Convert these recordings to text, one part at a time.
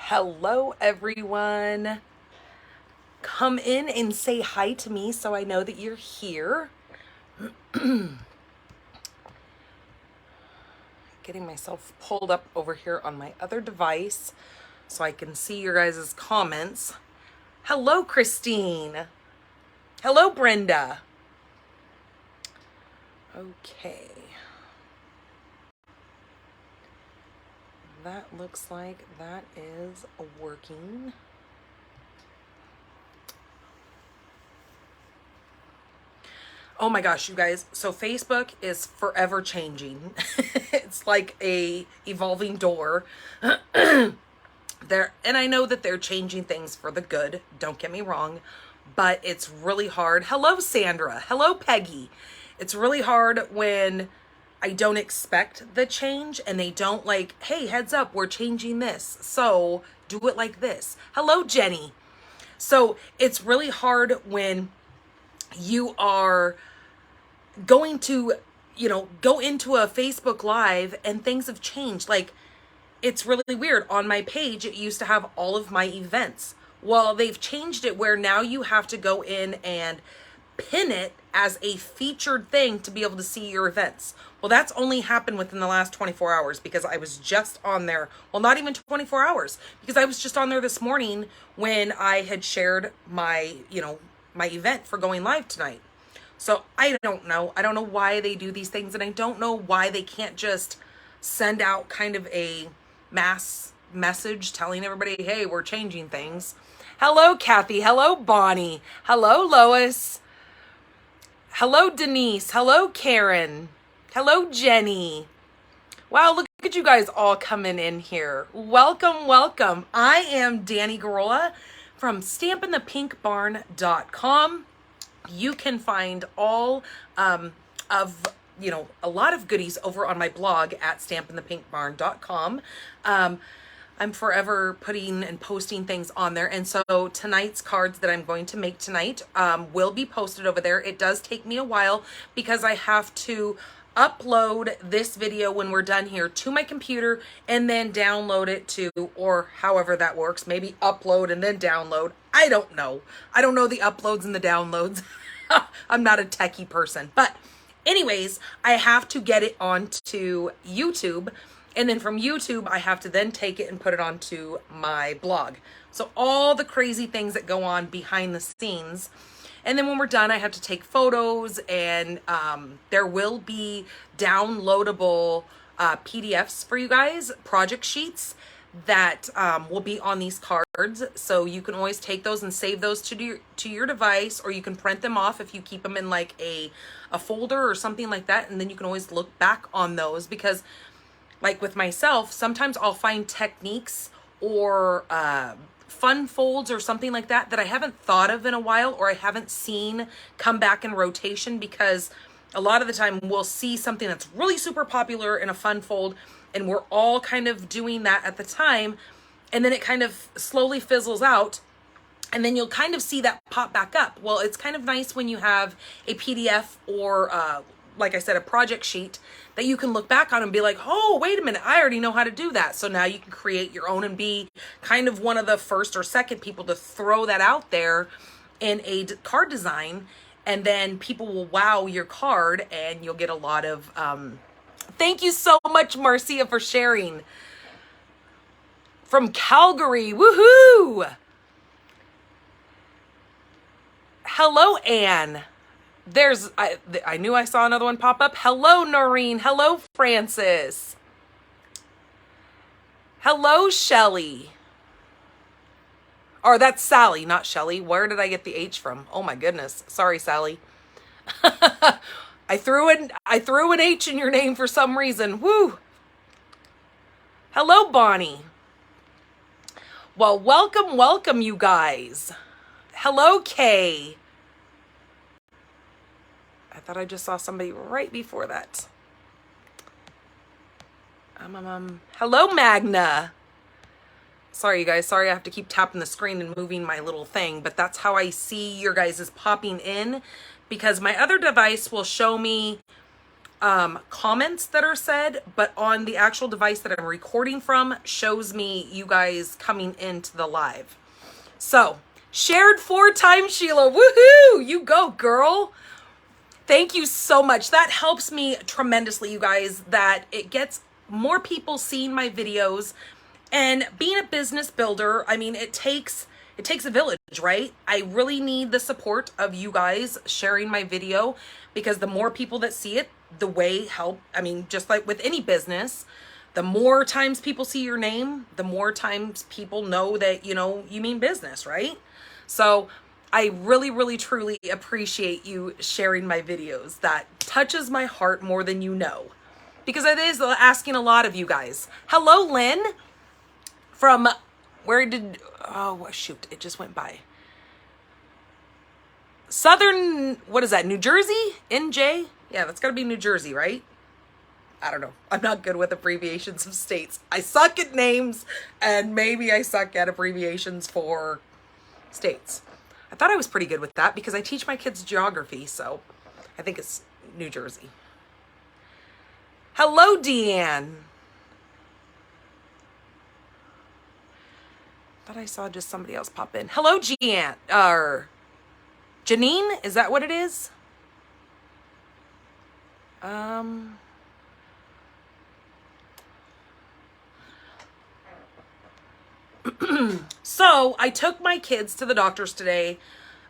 Hello, everyone. Come in and say hi to me so I know that you're here. Getting myself pulled up over here on my other device so I can see your guys' comments. Hello, Christine. Hello, Brenda. Okay. That looks like that is working. Oh my gosh, you guys. So Facebook is forever changing. It's like a evolving door. And I know that they're changing things for the good. Don't get me wrong, but it's really hard. Hello, Sandra. Hello, Peggy. It's really hard when I don't expect the change and they don't like, hey, heads up, we're changing this. So do it like this. Hello, Jenny. So it's really hard when you are going to, go into a Facebook Live and things have changed. Like, it's really weird. On my page, it used to have all of my events. Well, they've changed it where now you have to go in and pin it as a featured thing to be able to see your events. Well, that's only happened within the last 24 hours because I was just on there. Well, not even 24 hours because I was just on there this morning when I had shared my, my event for going live tonight. So I don't know. I don't know why they do these things, and I don't know why they can't just send out kind of a mass message telling everybody, hey, we're changing things. Hello, Kathy. Hello, Bonnie. Hello, Lois. Hello, Denise. Hello, Karen. Hello, Jenny. Wow, look at you guys all coming in here. Welcome, welcome. I am Danny Garola from stampinthepinkbarn.com. You can find all of, a lot of goodies over on my blog at stampinthepinkbarn.com. I'm forever putting and posting things on there. And so tonight's cards that I'm going to make tonight will be posted over there. It does take me a while because I have to upload this video when we're done here to my computer and then download it to, or however that works, maybe upload and then download. I don't know. I don't know the uploads and the downloads. I'm not a techie person. But anyways, I have to get it onto YouTube. And then from YouTube, I have to then take it and put it onto my blog. So all the crazy things that go on behind the scenes. And then when we're done, I have to take photos, and there will be downloadable PDFs for you guys, project sheets that will be on these cards. So you can always take those and save those to your device, or you can print them off if you keep them in like a folder or something like that. And then you can always look back on those because, like with myself, sometimes I'll find techniques or fun folds or something like that that I haven't thought of in a while, or I haven't seen come back in rotation, because a lot of the time we'll see something that's really super popular in a fun fold and we're all kind of doing that at the time, and then it kind of slowly fizzles out, and then you'll kind of see that pop back up. Well, it's kind of nice when you have a PDF or like I said, a project sheet that you can look back on and be like, oh, wait a minute, I already know how to do that. So now you can create your own and be kind of one of the first or second people to throw that out there in a card design. And then people will wow your card and you'll get a lot of, thank you so much, Marcia, for sharing. From Calgary, woohoo! Hello, Anne. I knew I saw another one pop up. Hello, Noreen. Hello, Francis. Hello, Shelly. Or that's Sally, not Shelly. Where did I get the H from? Oh my goodness. Sorry, Sally. I threw an H in your name for some reason. Woo. Hello, Bonnie. Well, welcome, you guys. Hello, Kay. I thought I just saw somebody right before that. Hello, Magna. Sorry, you guys. Sorry I have to keep tapping the screen and moving my little thing, but that's how I see your guys is popping in, because my other device will show me comments that are said, but on the actual device that I'm recording from shows me you guys coming into the live. So, shared 4 times, Sheila. Woohoo! You go, girl. Thank you so much. That helps me tremendously, you guys, that it gets more people seeing my videos. And being a business builder, I mean, it takes a village, right? I really need the support of you guys sharing my video, because the more people that see it, the way help. I mean, just like with any business, the more times people see your name, the more times people know that, you know, you mean business, right? So I really, really, truly appreciate you sharing my videos. That touches my heart more than you know, because it is asking a lot of you guys. Hello, Lynn. From where did, oh shoot, it just went by. Southern, what is that, New Jersey? NJ? Yeah, that's gotta be New Jersey, right? I don't know. I'm not good with abbreviations of states. I suck at names, and maybe I suck at abbreviations for states. I thought I was pretty good with that because I teach my kids geography, so I think it's New Jersey. Hello, Deanne. Thought I saw just somebody else pop in. Hello, Jeanne, Janine, is that what it is? So I took my kids to the doctor's today.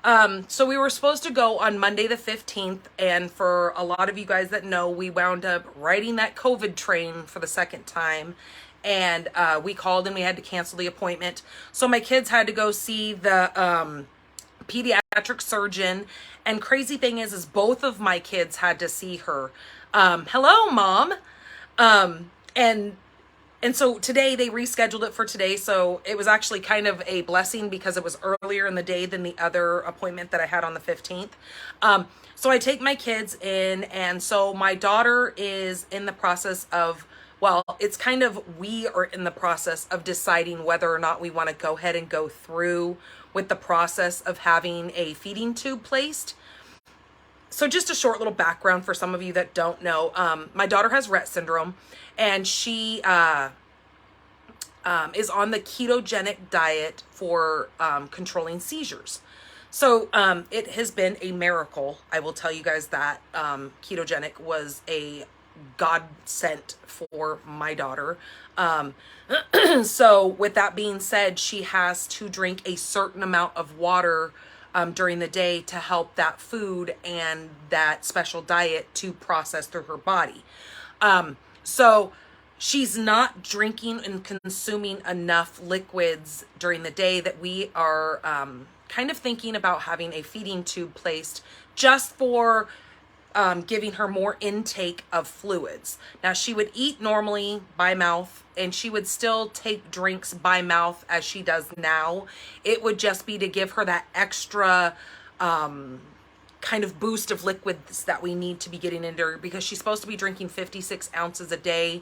So we were supposed to go on Monday the 15th. And for a lot of you guys that know, we wound up riding that COVID train for the second time. And we called and we had to cancel the appointment. So my kids had to go see the pediatric surgeon. And crazy thing is both of my kids had to see her. Hello, Mom. And so today they rescheduled it for today. So it was actually kind of a blessing because it was earlier in the day than the other appointment that I had on the 15th. So I take my kids in, and so my daughter is in the process of, well, it's kind of, we are in the process of deciding whether or not we want to go ahead and go through with the process of having a feeding tube placed. So just a short little background for some of you that don't know. My daughter has Rett syndrome, and she is on the ketogenic diet for controlling seizures. So it has been a miracle. I will tell you guys that ketogenic was a godsend for my daughter. So with that being said, she has to drink a certain amount of water during the day to help that food and that special diet to process through her body. So she's not drinking and consuming enough liquids during the day that we are kind of thinking about having a feeding tube placed just for giving her more intake of fluids. Now, she would eat normally by mouth, and she would still take drinks by mouth as she does now. It would just be to give her that extra kind of boost of liquids that we need to be getting into her, because she's supposed to be drinking 56 ounces a day,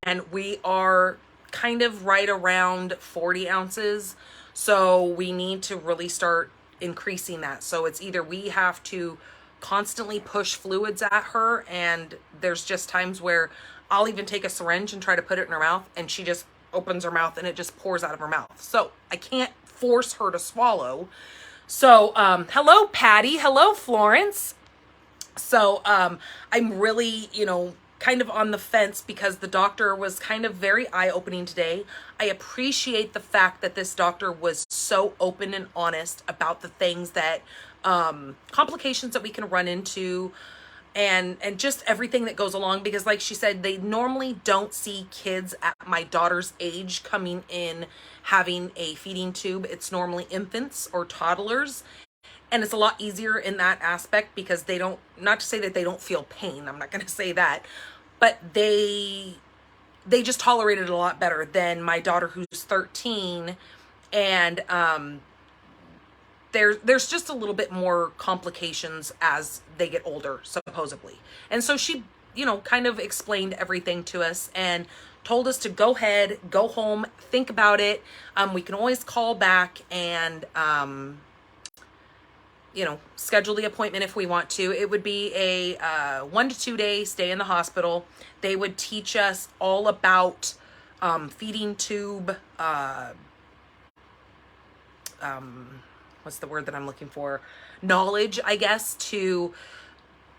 and we are kind of right around 40 ounces. So we need to really start increasing that. So it's either we have to constantly push fluids at her, and there's just times where I'll even take a syringe and try to put it in her mouth, and she just opens her mouth and it just pours out of her mouth. So I can't force her to swallow. So hello, Patty. Hello, Florence. So I'm really, kind of on the fence, because the doctor was kind of very eye-opening today. I appreciate the fact that this doctor was so open and honest about the things that complications that we can run into, and just everything that goes along, because like she said, they normally don't see kids at my daughter's age coming in having a feeding tube. It's normally infants or toddlers, and it's a lot easier in that aspect because they don't, not to say that they don't feel pain, I'm not going to say that, but they just tolerate it a lot better than my daughter who's 13, and there's just a little bit more complications as they get older, supposedly. And so she, kind of explained everything to us and told us to go ahead, go home, think about it. We can always call back and you know, schedule the appointment if we want to. It would be a 1 to 2 day stay in the hospital. They would teach us all about feeding tube, what's the word that I'm looking for? Knowledge, I guess, to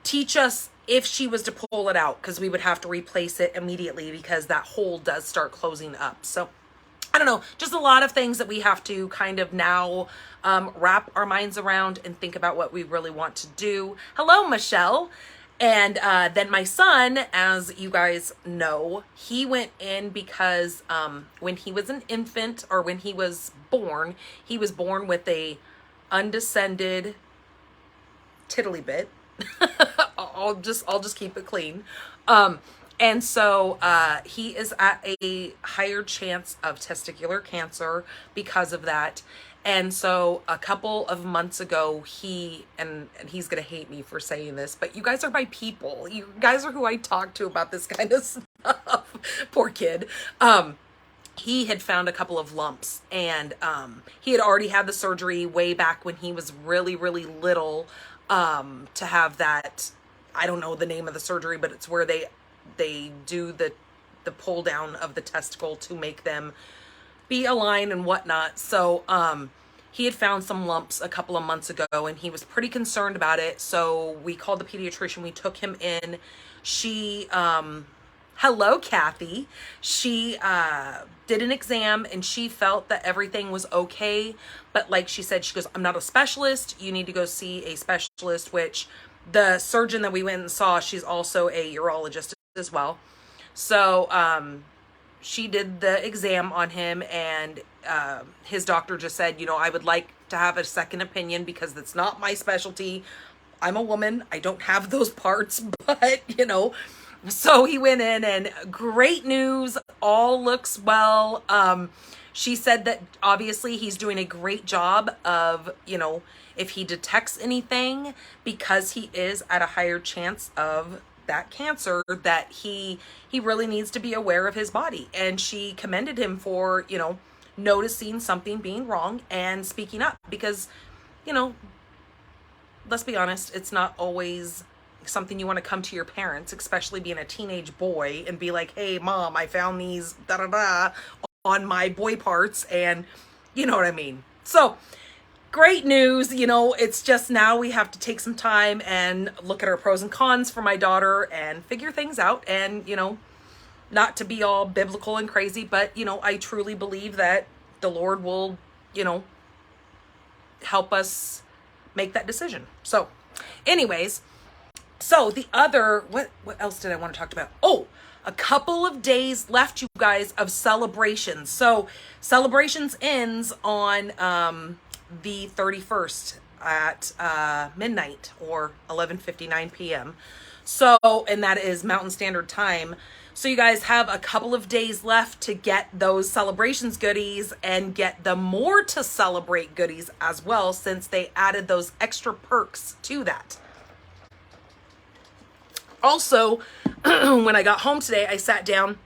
teach us if she was to pull it out, because we would have to replace it immediately because that hole does start closing up. So I don't know, just a lot of things that we have to kind of now wrap our minds around and think about what we really want to do. Hello, Michelle. And then my son, as you guys know, he went in because when he was an infant, or when he was born with a undescended tiddly bit. I'll just keep it clean. And so he is at a higher chance of testicular cancer because of that. And so a couple of months ago, and he's going to hate me for saying this, but you guys are my people. You guys are who I talk to about this kind of stuff. Poor kid. He had found a couple of lumps, and he had already had the surgery way back when he was really, really little, to have that. I don't know the name of the surgery, but it's where they do the pull down of the testicle to make them be aligned and whatnot. So he had found some lumps a couple of months ago, and he was pretty concerned about it. So we called the pediatrician. We took him in. She hello, Kathy. She did an exam, and she felt that everything was okay. But like she said, she goes, I'm not a specialist. You need to go see a specialist, which the surgeon that we went and saw, she's also a urologist as well. So she did the exam on him, and his doctor just said, you know, I would like to have a second opinion because it's not my specialty. I'm a woman. I don't have those parts, but you know. So he went in, and great news, all looks well. She said that obviously he's doing a great job of, you know, if he detects anything, because he is at a higher chance of that cancer, that he really needs to be aware of his body. And she commended him for, you know, noticing something being wrong and speaking up, because, you know, let's be honest, it's not always something you want to come to your parents, especially being a teenage boy, and be like, hey mom, I found these on my boy parts, and you know what I mean. So great news. You know, it's just now we have to take some time and look at our pros and cons for my daughter and figure things out, and you know, not to be all biblical and crazy, but you know, I truly believe that the Lord will, you know, help us make that decision. So anyways, so the other, what else did I want to talk about? Oh, a couple of days left, you guys, of celebrations. So celebrations ends on the 31st at midnight, or 11:59 p.m. So, and that is Mountain Standard Time. So you guys have a couple of days left to get those celebrations goodies and get the more to celebrate goodies as well, since they added those extra perks to that. Also, when I got home today, I sat down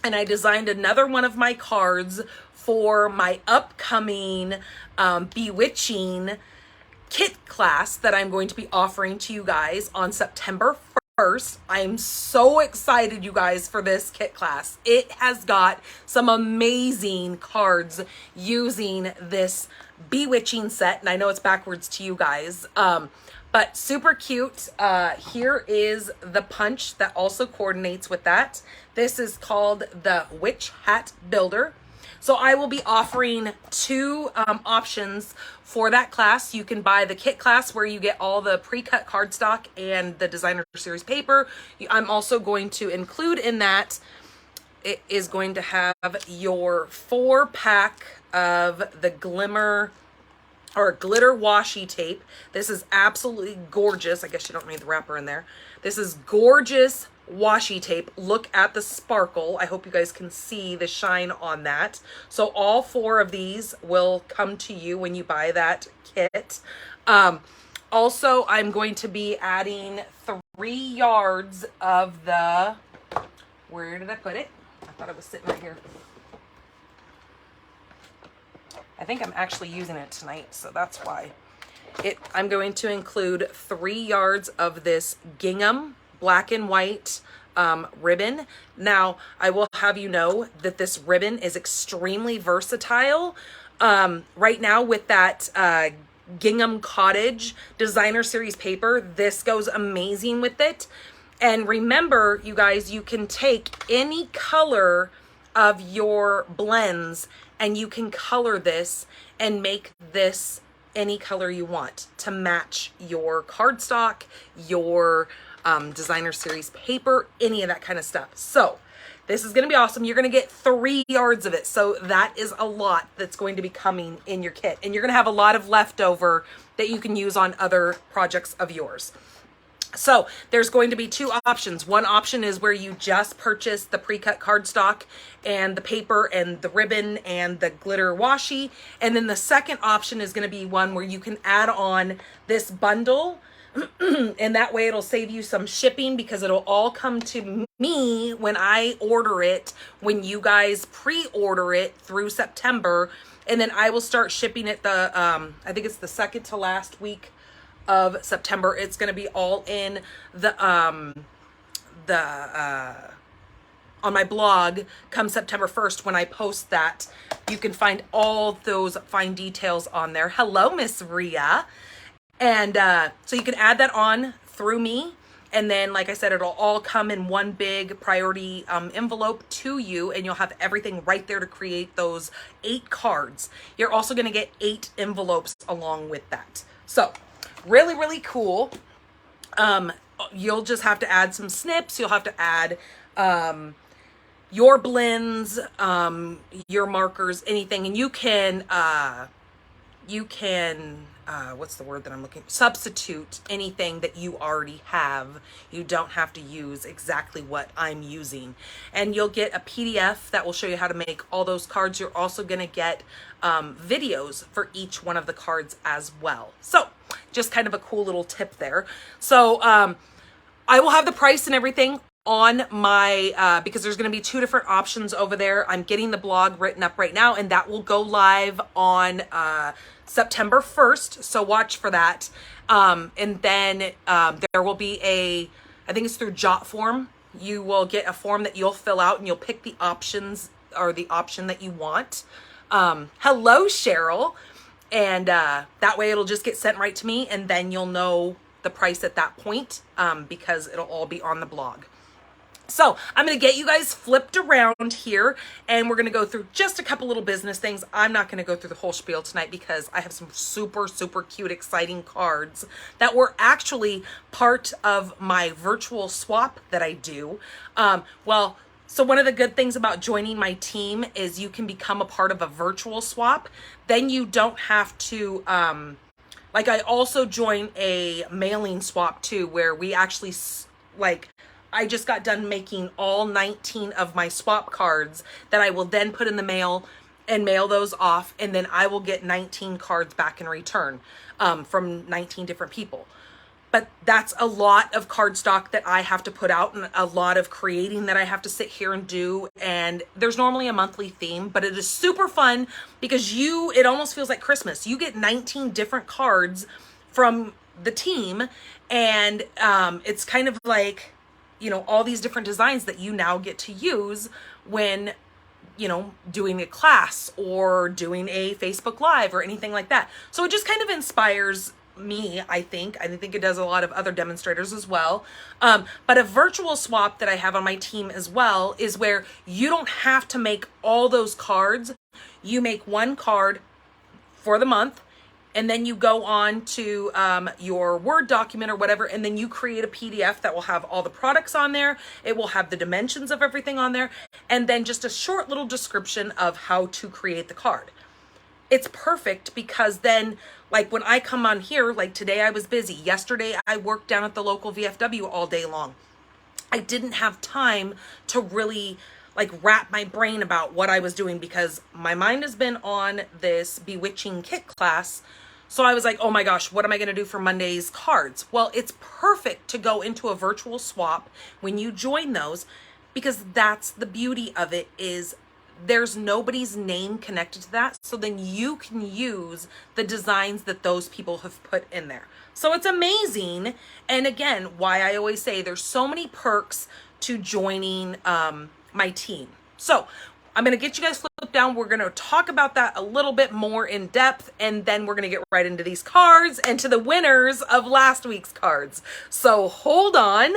and I designed another one of my cards for my upcoming Bewitching kit class that I'm going to be offering to you guys on September 1st. I'm so excited, you guys, for this kit class. It has got some amazing cards using this Bewitching set, and I know it's backwards to you guys. But super cute. Here is the punch that also coordinates with that. This is called the Witch Hat Builder. So I will be offering two options for that class. You can buy the kit class where you get all the pre-cut cardstock and the designer series paper. I'm also going to include in that, it is going to have your 4-pack of the glitter washi tape. This is absolutely gorgeous. I guess you don't need the wrapper in there. This is gorgeous washi tape. Look at the sparkle. I hope you guys can see the shine on that. So all 4 of these will come to you when you buy that kit. Also, I'm going to be adding 3 yards of the, where did I put it? I thought it was sitting right here. I think I'm actually using it tonight, so that's why. I'm going to include 3 yards of this gingham black and white ribbon. Now, I will have you know that this ribbon is extremely versatile. Right now with that gingham cottage designer series paper, this goes amazing with it. And remember, you guys, you can take any color of your blends and you can color this and make this any color you want to match your cardstock, your designer series paper, any of that kind of stuff. So this is going to be awesome. You're going to get 3 yards of it. So that is a lot that's going to be coming in your kit. And you're going to have a lot of leftover that you can use on other projects of yours. So there's going to be 2 options. One option is where you just purchase the pre-cut cardstock and the paper and the ribbon and the glitter washi. And then the second option is going to be one where you can add on this bundle. And that way it'll save you some shipping because it'll all come to me when I order it, when you guys pre-order it through September. And then I will start shipping it the, I think it's the second to last week of September. It's going to be all in the on my blog come September 1st when I post that. You can find all those fine details on there. Hello, Miss Ria. And so you can add that on through me. And then, like I said, it'll all come in one big priority envelope to you, and you'll have everything right there to create those 8 cards. You're also going to get 8 envelopes along with that. So really, really cool. You'll just have to add some snips. You'll have to add your blends, your markers, anything. And you can what's the word that I'm looking for? Substitute anything that you already have. You don't have to use exactly what I'm using. And you'll get a PDF that will show you how to make all those cards. You're also going to get videos for each one of the cards as well. So just kind of a cool little tip there. So I will have the price and everything on my, because there's going to be 2 different options over there. I'm getting the blog written up right now, and that will go live on September 1st. So watch for that. And then there will be I think it's through Jotform. You will get a form that you'll fill out and you'll pick the options or the option that you want. Hello, Cheryl. And that way it'll just get sent right to me, and then you'll know the price at that point because it'll all be on the blog. So I'm going to get you guys flipped around here, and we're going to go through just a couple little business things. I'm not going to go through the whole spiel tonight because I have some super, super cute, exciting cards that were actually part of my virtual swap that I do. So one of the good things about joining my team is you can become a part of a virtual swap. Then you don't have to, like I also join a mailing swap too, where we actually I just got done making all 19 of my swap cards that I will then put in the mail and mail those off. And then I will get 19 cards back in return from 19 different people. But that's a lot of cardstock that I have to put out and a lot of creating that I have to sit here and do. And there's normally a monthly theme, but it is super fun because it almost feels like Christmas. You get 19 different cards from the team, and it's kind of like, all these different designs that you now get to use when, doing a class or doing a Facebook Live or anything like that. So it just kind of inspires me, I think. I think it does a lot of other demonstrators as well. But a virtual swap that I have on my team as well is where you don't have to make all those cards. You make one card for the month, and then you go on to your Word document or whatever, and then you create a PDF that will have all the products on there. It will have the dimensions of everything on there, and then just a short little description of how to create the card. It's perfect because then, like when I come on here, like today I was busy. Yesterday I worked down at the local VFW all day long. I didn't have time to really wrap my brain about what I was doing because my mind has been on this bewitching kit class. So I was like, oh my gosh, what am I going to do for Monday's cards? Well, it's perfect to go into a virtual swap when you join those, because that's the beauty of it, is there's nobody's name connected to that. So then you can use the designs that those people have put in there. So it's amazing. And again, why I always say there's so many perks to joining my team. So I'm going to get you guys flipped down. We're going to talk about that a little bit more in depth, and then we're going to get right into these cards and to the winners of last week's cards. So hold on.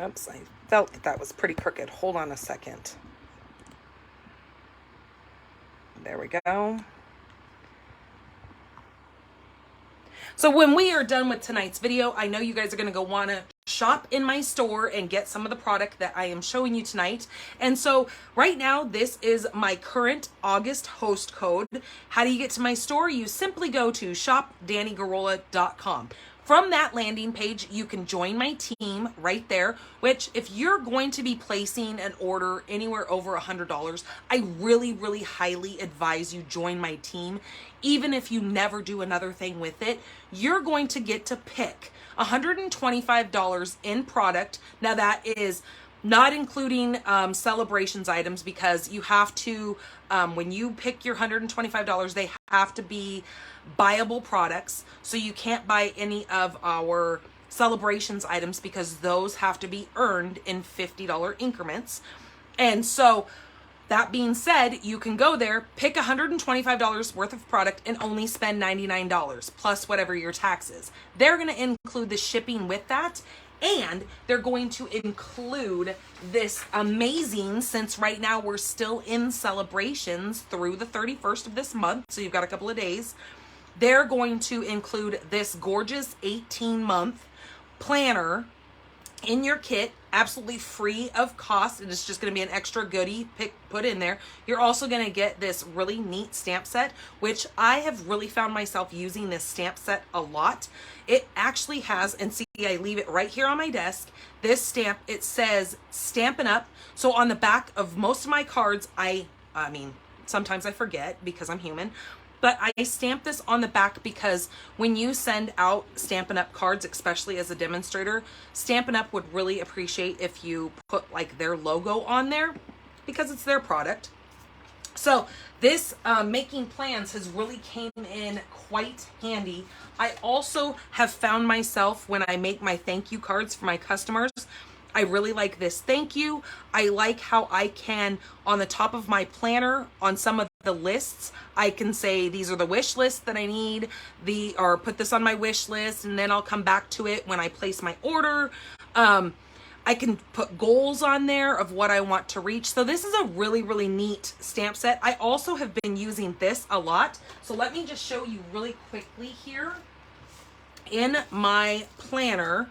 Oops, I felt that that was pretty crooked. Hold on a second. There we go. So when we are done with tonight's video, I know you guys are going to go want to shop in my store and get some of the product that I am showing you tonight. And so right now, this is my current August host code. How do you get to my store? You simply go to shopdannygarola.com. From that landing page, you can join my team right there, which if you're going to be placing an order anywhere over $100, I really, really highly advise you join my team. Even if you never do another thing with it, you're going to get to pick $125 in product. Now that is not including celebrations items, because you have to, when you pick your $125, they have to be buyable products. So you can't buy any of our celebrations items because those have to be earned in $50 increments. And so that being said, you can go there, pick $125 worth of product and only spend $99 plus whatever your tax is. They're going to include the shipping with that. And they're going to include this amazing, since right now we're still in celebrations through the 31st of this month, so you've got a couple of days, they're going to include this gorgeous 18-month planner in your kit, absolutely free of cost. And it's just going to be an extra goodie put in there. You're also going to get this really neat stamp set, which I have really found myself using this stamp set a lot. It actually has, and see, I leave it right here on my desk. This stamp, it says Stampin' Up. So on the back of most of my cards, I mean, sometimes I forget because I'm human, but I stamp this on the back because when you send out Stampin' Up cards, especially as a demonstrator, Stampin' Up would really appreciate if you put like their logo on there because it's their product. So this making plans has really came in quite handy. I also have found myself when I make my thank you cards for my customers, I really like this thank you. I like how I can, on the top of my planner, on some of the lists, I can say these are the wish lists that I need, or put this on my wish list, and then I'll come back to it when I place my order. I can put goals on there of what I want to reach. So this is a really, really neat stamp set. I also have been using this a lot. So let me just show you really quickly here in my planner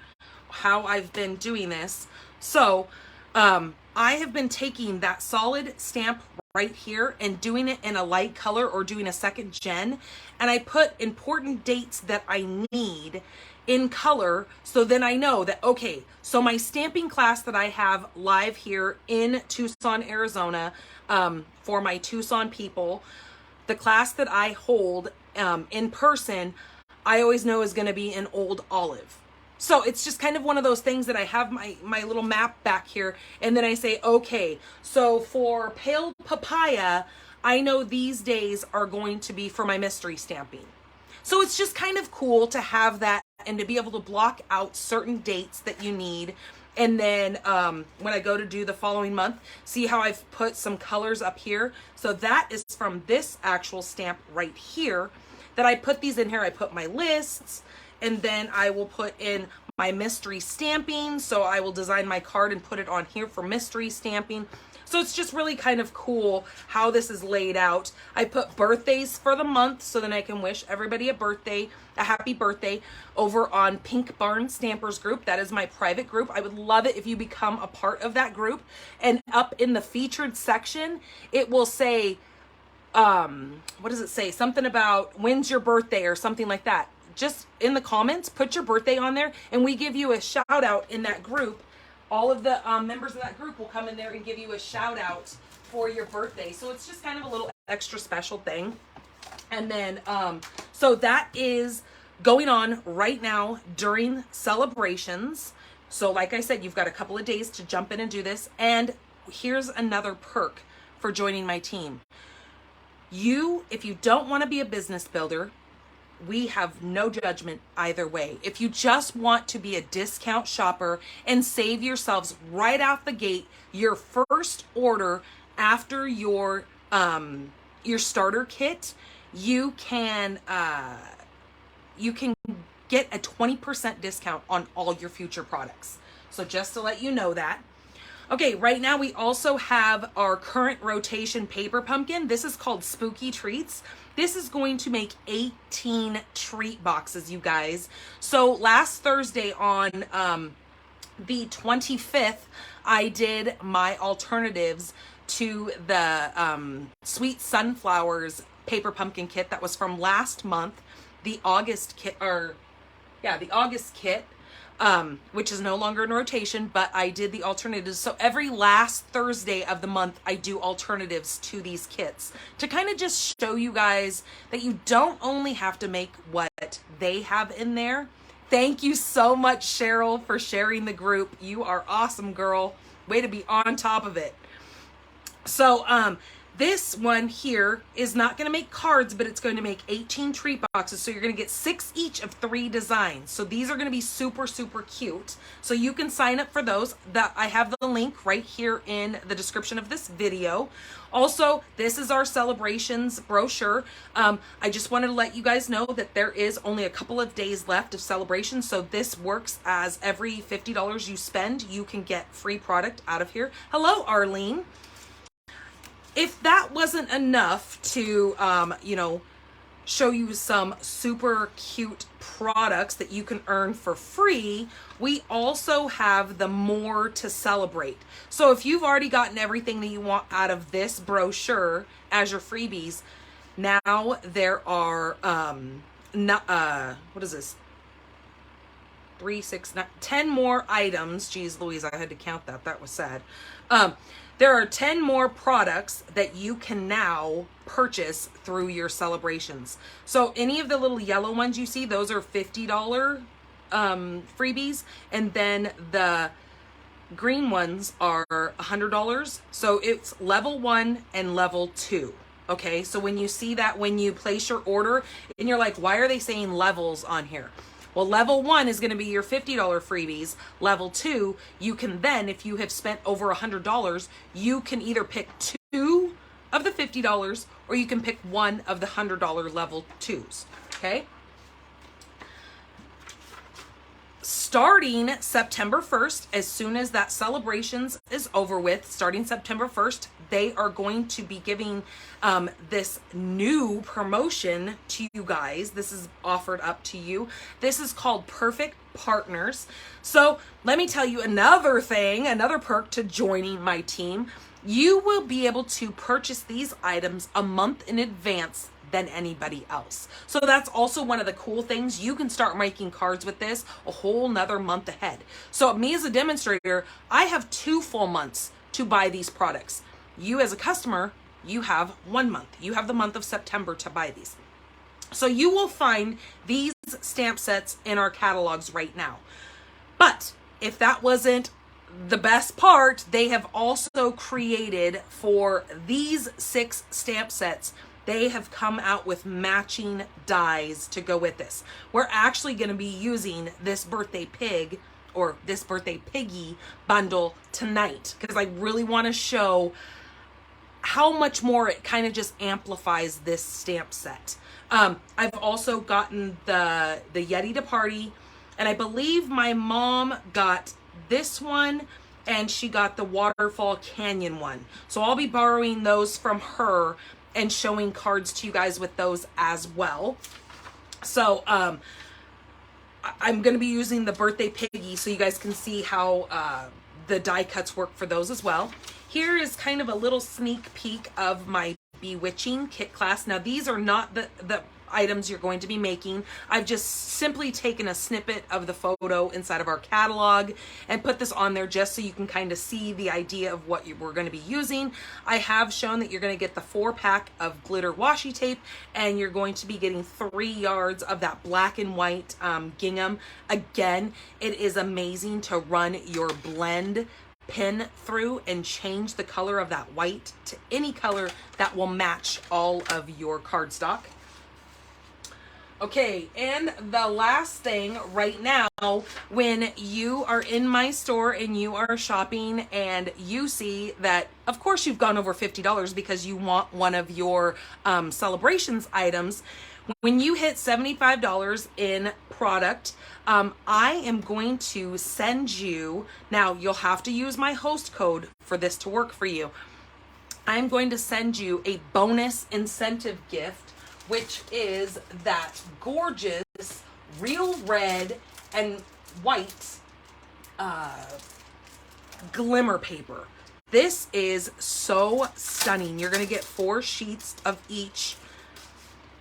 how I've been doing this. So I have been taking that solid stamp right here and doing it in a light color or doing a second gen, and I put important dates that I need in color, so then I know that, okay, so my stamping class that I have live here in Tucson, Arizona, for my Tucson people, the class that I hold in person, I always know is going to be in Old Olive. So it's just kind of one of those things that I have my little map back here, and then I say, okay, so for Pale Papaya, I know these days are going to be for my mystery stamping. So it's just kind of cool to have that and to be able to block out certain dates that you need. And then when I go to do the following month, see how I've put some colors up here. So that is from this actual stamp right here that I put these in here. I put my lists, and then I will put in my mystery stamping. So I will design my card and put it on here for mystery stamping. So it's just really kind of cool how this is laid out. I put birthdays for the month so then I can wish everybody a happy birthday over on Pink Barn Stampers group. That is my private group. I would love it if you become a part of that group. And up in the featured section, it will say, what does it say? Something about when's your birthday or something like that. Just in the comments, put your birthday on there and we give you a shout out in that group. All of the members of that group will come in there and give you a shout out for your birthday. So it's just kind of a little extra special thing. And then, so that is going on right now during celebrations. So like I said, you've got a couple of days to jump in and do this. And here's another perk for joining my team. If you don't want to be a business builder, we have no judgment either way. If you just want to be a discount shopper and save yourselves right off the gate, your first order after your starter kit, you can get a 20% discount on all your future products. So just to let you know that. Okay, right now we also have our current rotation paper pumpkin. This is called Spooky Treats. This is going to make 18 treat boxes, you guys. So last Thursday on the 25th, I did my alternatives to the Sweet Sunflowers paper pumpkin kit that was from last month, the August kit, the August kit, which is no longer in rotation, but I did the alternatives. So every last Thursday of the month, I do alternatives to these kits to kind of just show you guys that you don't only have to make what they have in there. Thank you so much, Cheryl, for sharing the group. You are awesome, girl. Way to be on top of it. So, this one here is not going to make cards, but it's going to make 18 treat boxes. So you're going to get 6 each of 3 designs. So these are going to be super, super cute. So you can sign up for those. I have the link right here in the description of this video. Also, this is our celebrations brochure. I just wanted to let you guys know that there is only a couple of days left of celebration. So this works as every $50 you spend, you can get free product out of here. Hello, Arlene. If that wasn't enough to, show you some super cute products that you can earn for free, we also have the more to celebrate. So if you've already gotten everything that you want out of this brochure as your freebies, now there are, what is this? 3, 6, 9, 10 more items. Geez Louise, I had to count that. That was sad. There are 10 more products that you can now purchase through your celebrations. So any of the little yellow ones you see, those are $50 freebies. And then the green ones are $100. So it's level 1 and level 2. Okay, so when you see that, when you place your order and you're like, why are they saying levels on here? Well, level 1 is going to be your $50 freebies. Level 2, you can then, if you have spent over $100, you can either pick 2 of the $50 or you can pick 1 of the $100 level 2s. Okay? Starting September 1st, as soon as that celebrations is over with, starting September 1st, they are going to be giving this new promotion to you guys. This is offered up to you. This is called Perfect Partners. So let me tell you another thing, another perk to joining my team. You will be able to purchase these items a month in advance than anybody else. So that's also one of the cool things. You can start making cards with this a whole nother month ahead. So me as a demonstrator, I have 2 full months to buy these products. You as a customer, you have 1 month. You have the month of September to buy these. So you will find these stamp sets in our catalogs right now. But if that wasn't the best part, they have also created for these 6 stamp sets, they have come out with matching dies to go with this. We're actually going to be using this birthday pig or this birthday piggy bundle tonight because I really want to show how much more it kind of just amplifies this stamp set. I've also gotten the Yeti to Party, and I believe my mom got this one and she got the Waterfall Canyon one. So I'll be borrowing those from her and showing cards to you guys with those as well. So I'm going to be using the birthday piggy so you guys can see how the die cuts work for those as well. Here is kind of a little sneak peek of my Bewitching kit class. Now these are not items you're going to be making. I've just simply taken a snippet of the photo inside of our catalog and put this on there just so you can kind of see the idea of what we're going to be using. I have shown that you're going to get the 4-pack of glitter washi tape, and you're going to be getting 3 yards of that black and white gingham. Again, it is amazing to run your blend pin through and change the color of that white to any color that will match all of your cardstock. Okay, and the last thing right now, when you are in my store and you are shopping and you see that, of course, you've gone over $50 because you want one of your celebrations items. When you hit $75 in product, I am going to send you, now you'll have to use my host code for this to work for you. I'm going to send you a bonus incentive gift, which is that gorgeous real red and white glimmer paper. This is so stunning. You're going to get 4 sheets of each.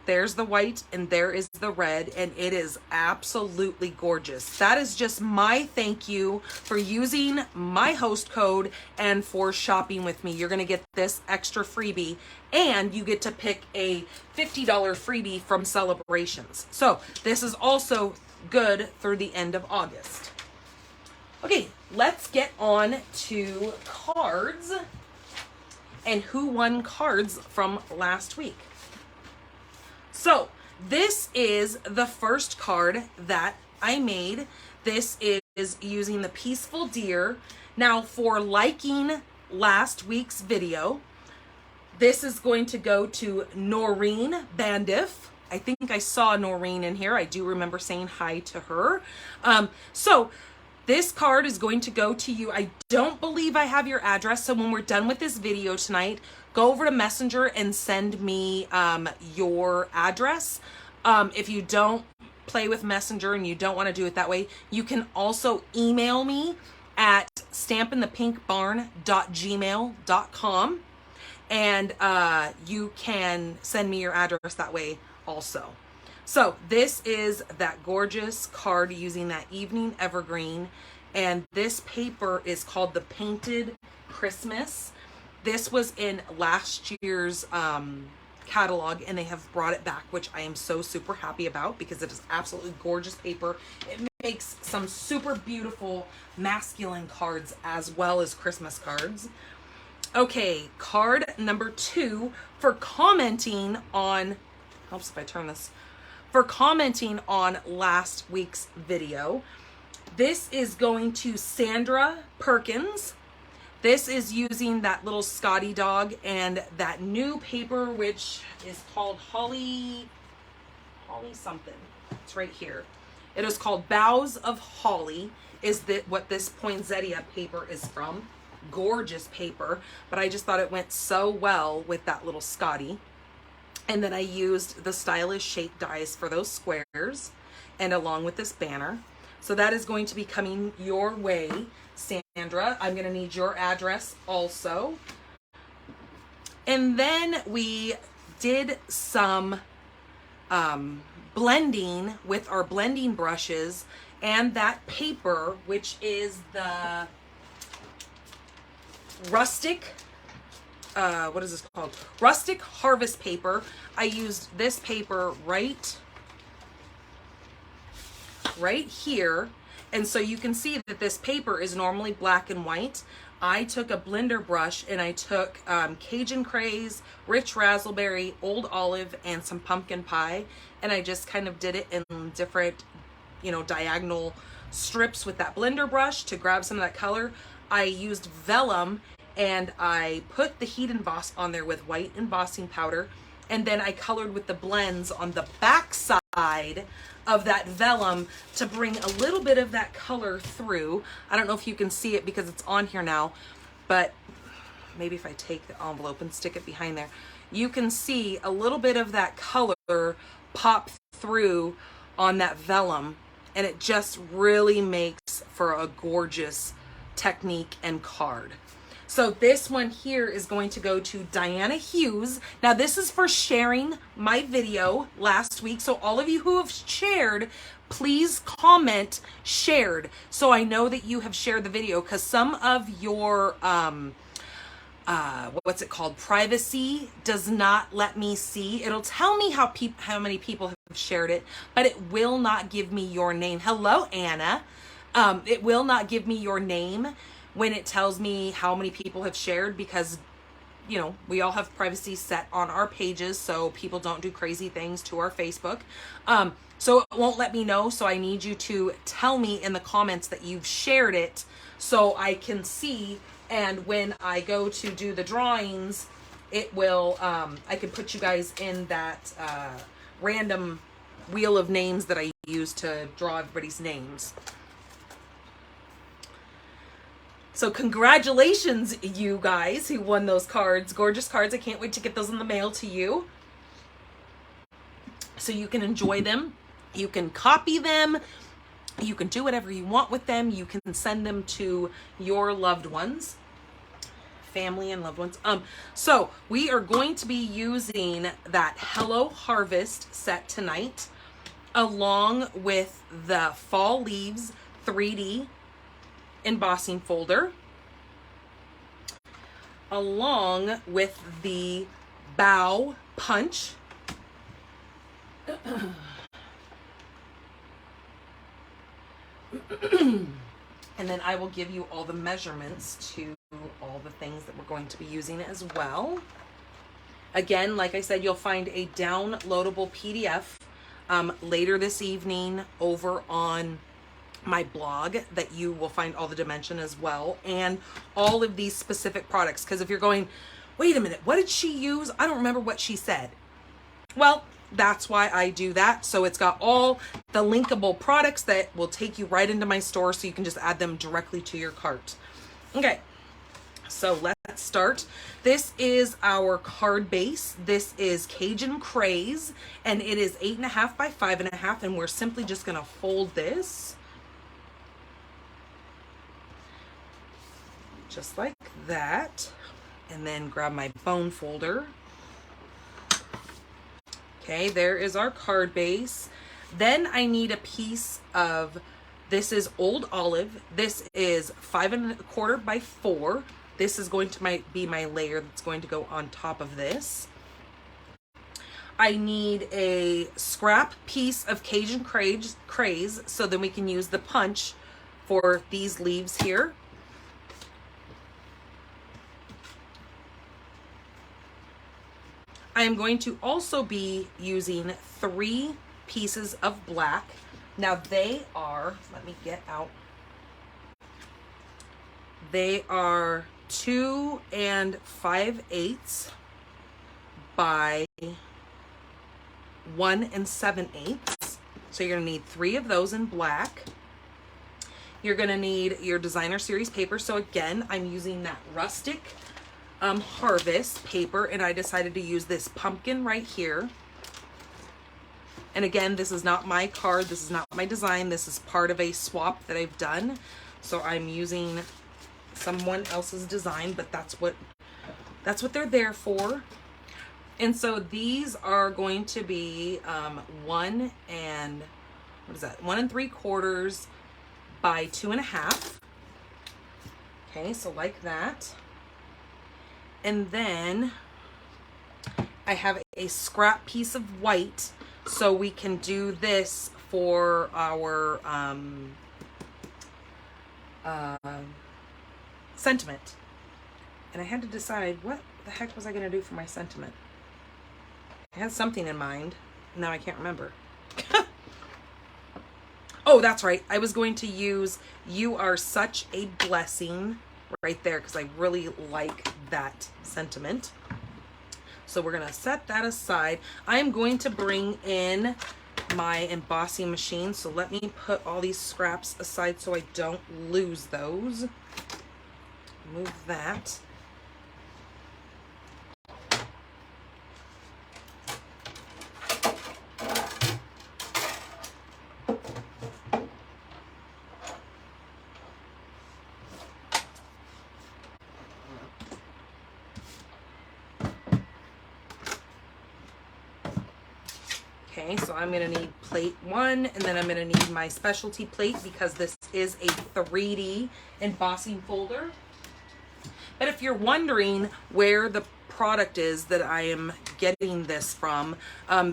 There's the white and there is the red, and it is absolutely gorgeous. That is just my thank you for using my host code and for shopping with me. You're going to get this extra freebie, and you get to pick a $50 freebie from Celebrations. So this is also good through the end of August. Okay, let's get on to cards and who won cards from last week. So this is the first card that I made. This is using the Peaceful Deer. Now, for liking last week's video, this is going to go to Noreen Bandiff. I think I saw Noreen in here. I do remember saying hi to her. So this card is going to go to you. I don't believe I have your address, so when we're done with this video tonight, go over to Messenger and send me your address. If you don't play with Messenger and you don't want to do it that way, you can also email me at stampinthepinkbarn.gmail.com, and you can send me your address that way also. So this is that gorgeous card using that evening evergreen, and this paper is called the Painted Christmas. This was in last year's catalog, and they have brought it back, which I am so super happy about because it is absolutely gorgeous paper. It makes some super beautiful masculine cards as well as Christmas cards. Okay, card number 2 for commenting on, helps if I turn this, for commenting on last week's video. This is going to Sandra Perkins. This is using that little Scotty dog and that new paper, which is called Holly something. It's right here. It is called Boughs of Holly, is what this poinsettia paper is from. Gorgeous paper, but I just thought it went so well with that little Scotty. And then I used the stylish shape dies for those squares and along with this banner. So that is going to be coming your way, Sandra. I'm going to need your address also. And then we did some blending with our blending brushes and that paper, which is the rustic, what is this called? Rustic Harvest paper. I used this paper right here. And so you can see that this paper is normally black and white. I took a blender brush and I took Cajun Craze, Rich Raspberry, Old Olive, and some pumpkin pie. And I just kind of did it in different, diagonal strips with that blender brush to grab some of that color. I used vellum and I put the heat emboss on there with white embossing powder. And then I colored with the blends on the back side of that vellum to bring a little bit of that color through. I don't know if you can see it because it's on here now, but maybe if I take the envelope and stick it behind there, you can see a little bit of that color pop through on that vellum, and it just really makes for a gorgeous technique and card. So this one here is going to go to Diana Hughes. Now this is for sharing my video last week. So all of you who have shared, please comment shared, so I know that you have shared the video, because some of your what's it called, privacy does not let me see. It'll tell me how many people have shared it, but it will not give me your name. Hello, Anna. It will not give me your name when it tells me how many people have shared, because you know, we all have privacy set on our pages so people don't do crazy things to our Facebook. So it won't let me know. So I need you to tell me in the comments that you've shared it so I can see. And when I go to do the drawings, it will, I can put you guys in that random wheel of names that I use to draw everybody's names. So congratulations, you guys who won those cards. Gorgeous cards. I can't wait to get those in the mail to you, so you can enjoy them. You can copy them. You can do whatever you want with them. You can send them to your loved ones, family and loved ones. So we are going to be using that Hello Harvest set tonight, along with the Fall Leaves 3D embossing folder, along with the bow punch, and then I will give you all the measurements to all the things that we're going to be using as well. Again, like I said, you'll find a downloadable PDF later this evening over on my blog, that you will find all the dimension as well, and all of these specific products. Because if you're going, wait a minute, what did she use? I don't remember what she said. Well, that's why I do that. So it's got all the linkable products that will take you right into my store, so you can just add them directly to your cart. Okay, so let's start. This is our card base. This is Cajun Craze, and it is 8.5 by 5.5, and we're simply just gonna fold this just like that, and then grab my bone folder. Okay, there is our card base. Then I need a piece of, this is Old Olive. This is 5.25 by 4. This is going to be my layer that's going to go on top of this. I need a scrap piece of Cajun Craze, so then we can use the punch for these leaves here. I am going to also be using 3 pieces of black. Now they are, let me get out. They are 2 5/8 by 1 7/8. So you're gonna need 3 of those in black. You're gonna need your designer series paper. So again, I'm using that rustic Harvest paper, and I decided to use this pumpkin right here. And again, this is not my card, this is not my design, this is part of a swap that I've done, so I'm using someone else's design, but that's what they're there for. And so these are going to be 1 3/4 by 2.5. Okay, so like that. And then I have a scrap piece of white, so we can do this for our sentiment. And I had to decide, what the heck was I going to do for my sentiment? I had something in mind. Now I can't remember. Oh, that's right. I was going to use "You Are Such a Blessing" right there, because I really like that sentiment. So we're gonna set that aside. I'm going to bring in my embossing machine, so let me put all these scraps aside so I don't lose those. Move that. Okay, so I'm gonna need plate 1, and then I'm gonna need my specialty plate because this is a 3D embossing folder. But if you're wondering where the product is that I am getting this from,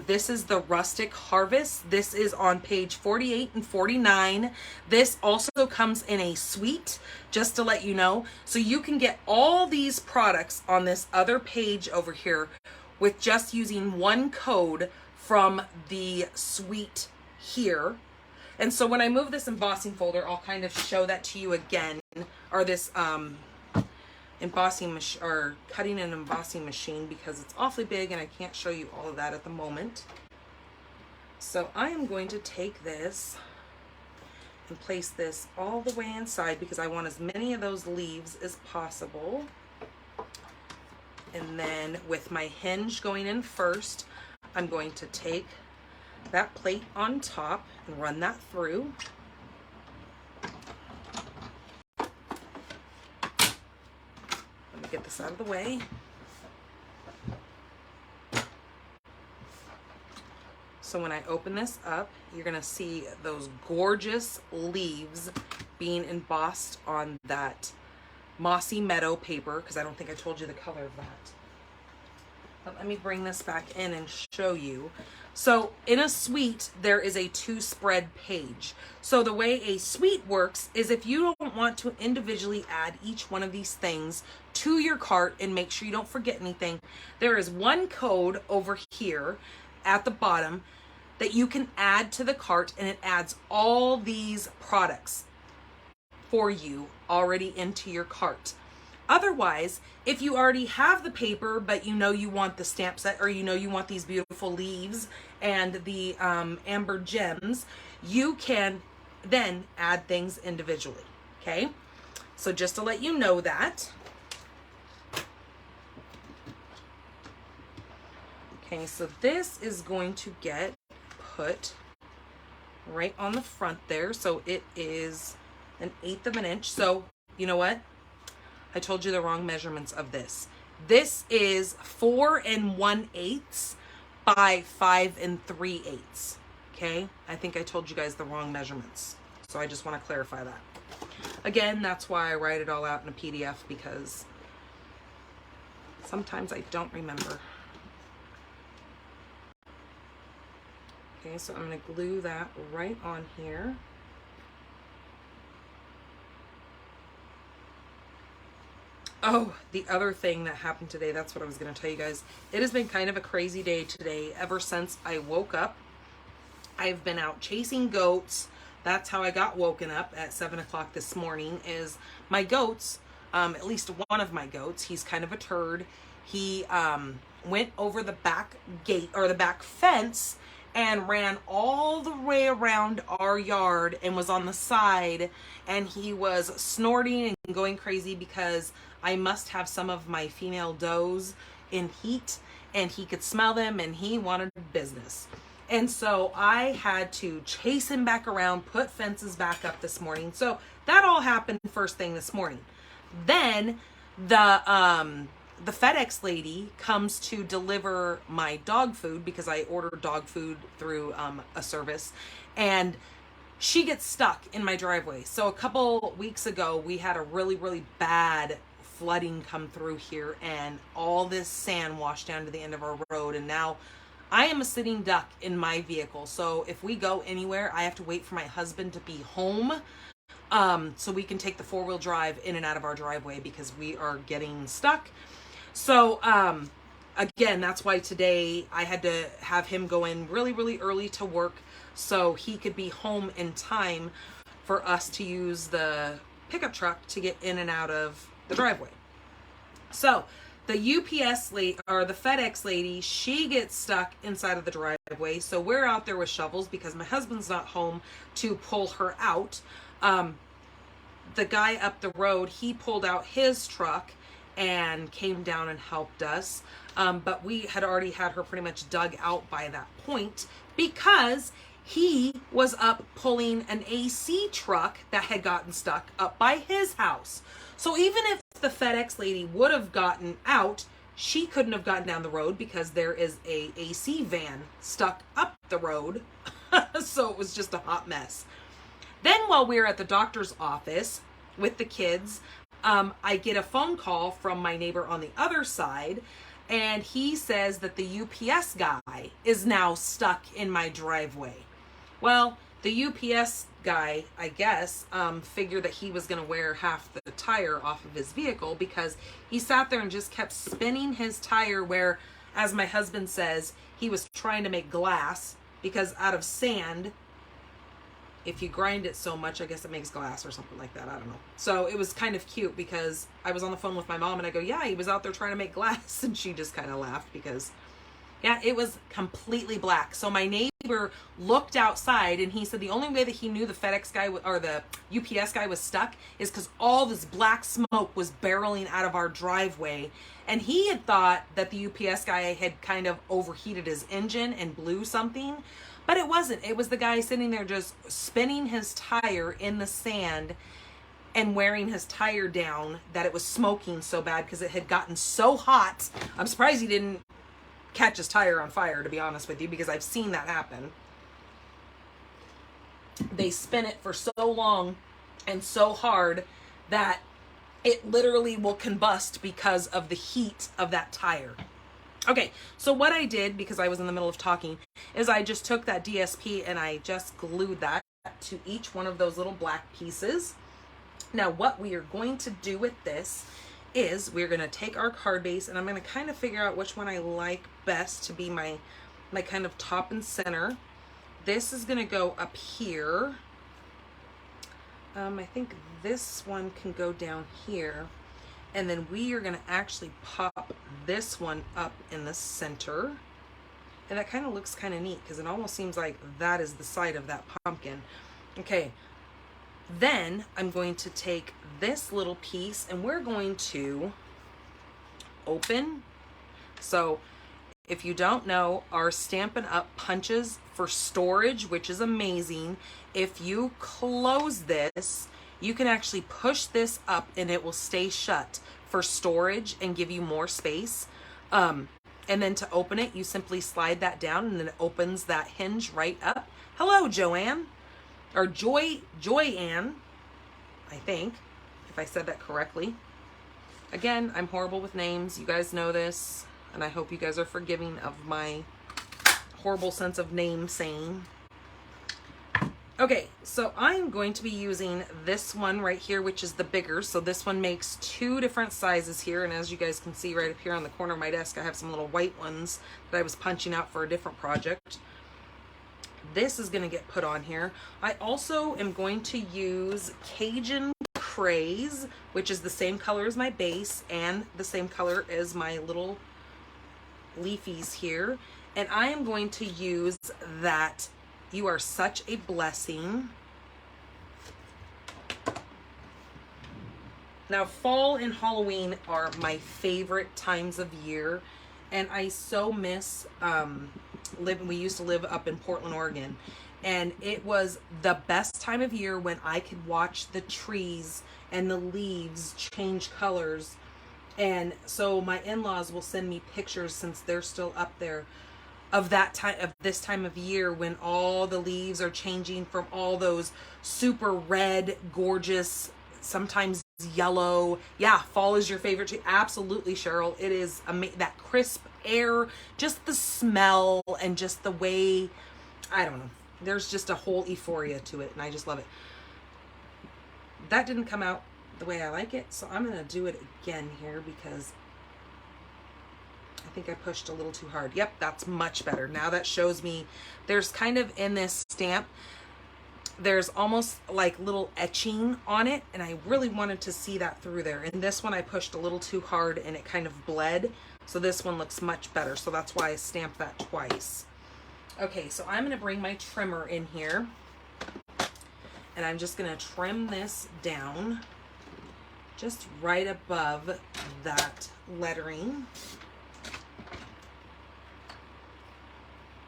this is the Rustic Harvest. This is on page 48 and 49. This also comes in a suite, just to let you know. So you can get all these products on this other page over here with just using one code from the suite here. And so when I move this embossing folder, I'll kind of show that to you again, or this embossing machine, or cutting and embossing machine, because it's awfully big and I can't show you all of that at the moment. So I am going to take this and place this all the way inside because I want as many of those leaves as possible. And then with my hinge going in first, I'm going to take that plate on top and run that through. Let me get this out of the way. So when I open this up, you're gonna see those gorgeous leaves being embossed on that mossy meadow paper, because I don't think I told you the color of that. But let me bring this back in and show you. So in a suite, there is a 2-spread page. So the way a suite works is if you don't want to individually add each one of these things to your cart and make sure you don't forget anything, there is one code over here at the bottom that you can add to the cart, and it adds all these products for you already into your cart. Otherwise, if you already have the paper, but you know you want the stamp set, or you know you want these beautiful leaves and the amber gems, you can then add things individually, okay? So just to let you know that. Okay, so this is going to get put right on the front there. So it is 1/8 of an inch. So you know what? I told you the wrong measurements of this. This is 4 1/8 by 5 3/8. Okay, I think I told you guys the wrong measurements, so I just want to clarify that. Again, that's why I write it all out in a PDF, because sometimes I don't remember. Okay, so I'm going to glue that right on here. Oh, the other thing that happened today, that's what I was going to tell you guys. It has been kind of a crazy day today. Ever since I woke up, I've been out chasing goats. That's how I got woken up at 7 o'clock this morning, is my goats, at least one of my goats, he's kind of a turd. He went over the back gate, or the back fence, and ran all the way around our yard and was on the side, and he was snorting and going crazy because I must have some of my female does in heat, and he could smell them, and he wanted business. And so I had to chase him back around, put fences back up this morning. So that all happened first thing this morning. Then the FedEx lady comes to deliver my dog food, because I ordered dog food through a service, and she gets stuck in my driveway. So a couple weeks ago, we had a really, really bad flooding come through here, and all this sand washed down to the end of our road, and now I am a sitting duck in my vehicle. So if we go anywhere, I have to wait for my husband to be home, so we can take the 4-wheel drive in and out of our driveway, because we are getting stuck. So again, that's why today I had to have him go in really, really early to work so he could be home in time for us to use the pickup truck to get in and out of the driveway. So the UPS lady, or the FedEx lady, she gets stuck inside of the driveway. So we're out there with shovels because my husband's not home to pull her out. The guy up the road, he pulled out his truck and came down and helped us. But we had already had her pretty much dug out by that point, because he was up pulling an AC truck that had gotten stuck up by his house. So even if the FedEx lady would have gotten out, she couldn't have gotten down the road because there is a AC van stuck up the road. So it was just a hot mess. Then while we were at the doctor's office with the kids, I get a phone call from my neighbor on the other side, and he says that the UPS guy is now stuck in my driveway. Well, the UPS guy, I guess, figured that he was going to wear half the tire off of his vehicle, because he sat there and just kept spinning his tire where, as my husband says, he was trying to make glass, because out of sand, if you grind it so much, I guess it makes glass or something like that. I don't know. So it was kind of cute, because I was on the phone with my mom and I go, yeah, he was out there trying to make glass. And she just kind of laughed, because yeah, it was completely black. So my neighbor looked outside and he said the only way that he knew the FedEx guy or the UPS guy was stuck is because all this black smoke was barreling out of our driveway. And he had thought that the UPS guy had kind of overheated his engine and blew something. But it wasn't. It was the guy sitting there just spinning his tire in the sand and wearing his tire down, that it was smoking so bad because it had gotten so hot. I'm surprised he didn't catch his tire on fire, to be honest with you, because I've seen that happen. They spin it for so long and so hard that it literally will combust because of the heat of that tire. Okay, so what I did, because I was in the middle of talking, is I just took that DSP and I just glued that to each one of those little black pieces. Now what we are going to do with this is we're going to take our card base, and I'm going to kind of figure out which one I like best to be my kind of top and center. This is going to go up here. I think this one can go down here. And then we are going to actually pop this one up in the center. And that kind of looks kind of neat, because it almost seems like that is the side of that pumpkin. Okay. Then I'm going to take this little piece and we're going to open. So if you don't know, our Stampin' Up punches for storage, which is amazing. If you close this, you can actually push this up and it will stay shut for storage and give you more space. And then to open it, you simply slide that down and then it opens that hinge right up. Hello, Joanne. Or Joy-Ann, I think, if I said that correctly. Again, I'm horrible with names. You guys know this. And I hope you guys are forgiving of my horrible sense of name saying. Okay, so I'm going to be using this one right here, which is the bigger. So this one makes two different sizes here. And as you guys can see right up here on the corner of my desk, I have some little white ones that I was punching out for a different project. This is going to get put on here. I also am going to use Cajun Craze, which is the same color as my base and the same color as my little leafies here. And I am going to use that You Are Such a Blessing. Now, fall and Halloween are my favorite times of year, and I so miss we used to live up in Portland, Oregon, and it was the best time of year when I could watch the trees and the leaves change colors. And so my in-laws will send me pictures, since they're still up there, of that time, of this time of year when all the leaves are changing from all those super red, gorgeous, sometimes yellow. Yeah, fall is your favorite tree. Absolutely, Cheryl. It is that crisp air, just the smell, and just the way, I don't know. There's just a whole euphoria to it, and I just love it. That didn't come out the way I like it, so I'm going to do it again here, because I think I pushed a little too hard. Yep, that's much better. Now that shows me there's kind of in this stamp, there's almost like little etching on it, and I really wanted to see that through there. And this one I pushed a little too hard and it kind of bled. So this one looks much better. So that's why I stamped that twice. Okay, so I'm going to bring my trimmer in here, and I'm just going to trim this down just right above that lettering.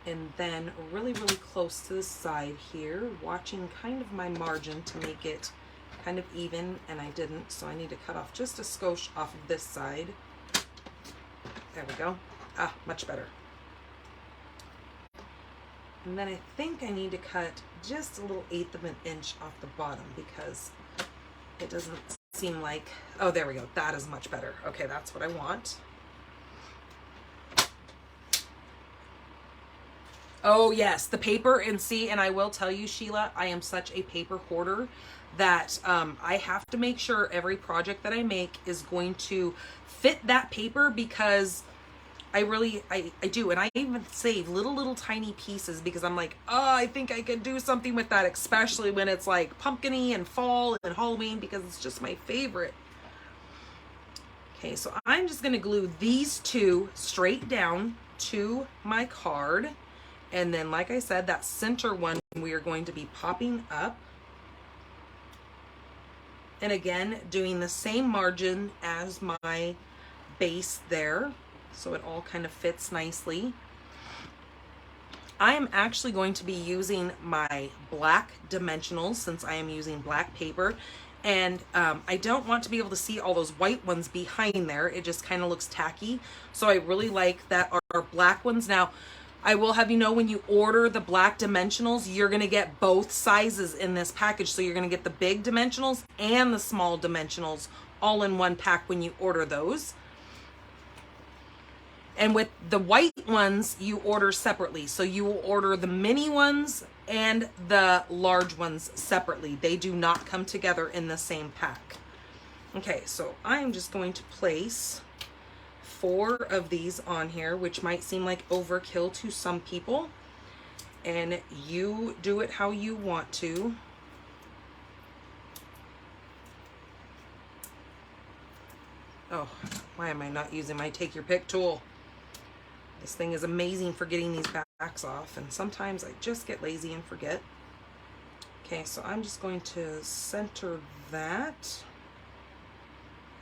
And then really, really close to the side here, watching kind of my margin to make it kind of even, and I didn't, so I need to cut off just a skosh off of this side. There we go. Ah, much better. And then I think I need to cut just a little 1/8 of an inch off the bottom because it doesn't seem like, oh, there we go. That is much better. Okay, that's what I want. Oh yes, the paper. And see, and I will tell you, Sheila, I am such a paper hoarder that I have to make sure every project that I make is going to fit that paper, because I really, I do. And I even save little tiny pieces because I'm like, oh, I think I could do something with that, especially when it's like pumpkin-y and fall and Halloween, because it's just my favorite. Okay, so I'm just gonna glue these two straight down to my card. And then, like I said, that center one we are going to be popping up. And again, doing the same margin as my base there, so it all kind of fits nicely. I am actually going to be using my black dimensionals since I am using black paper. And I don't want to be able to see all those white ones behind there. It just kind of looks tacky. So I really like that our black ones. Now, I will have you know, when you order the black dimensionals, you're going to get both sizes in this package. So you're going to get the big dimensionals and the small dimensionals all in one pack when you order those. And with the white ones, you order separately. So you will order the mini ones and the large ones separately. They do not come together in the same pack. Okay, so I'm just going to place 4 of these on here, which might seem like overkill to some people, and you do it how you want to. Oh, why am I not using my take your pick tool? This thing is amazing for getting these backs off, and sometimes I just get lazy and forget. Okay, so I'm just going to center that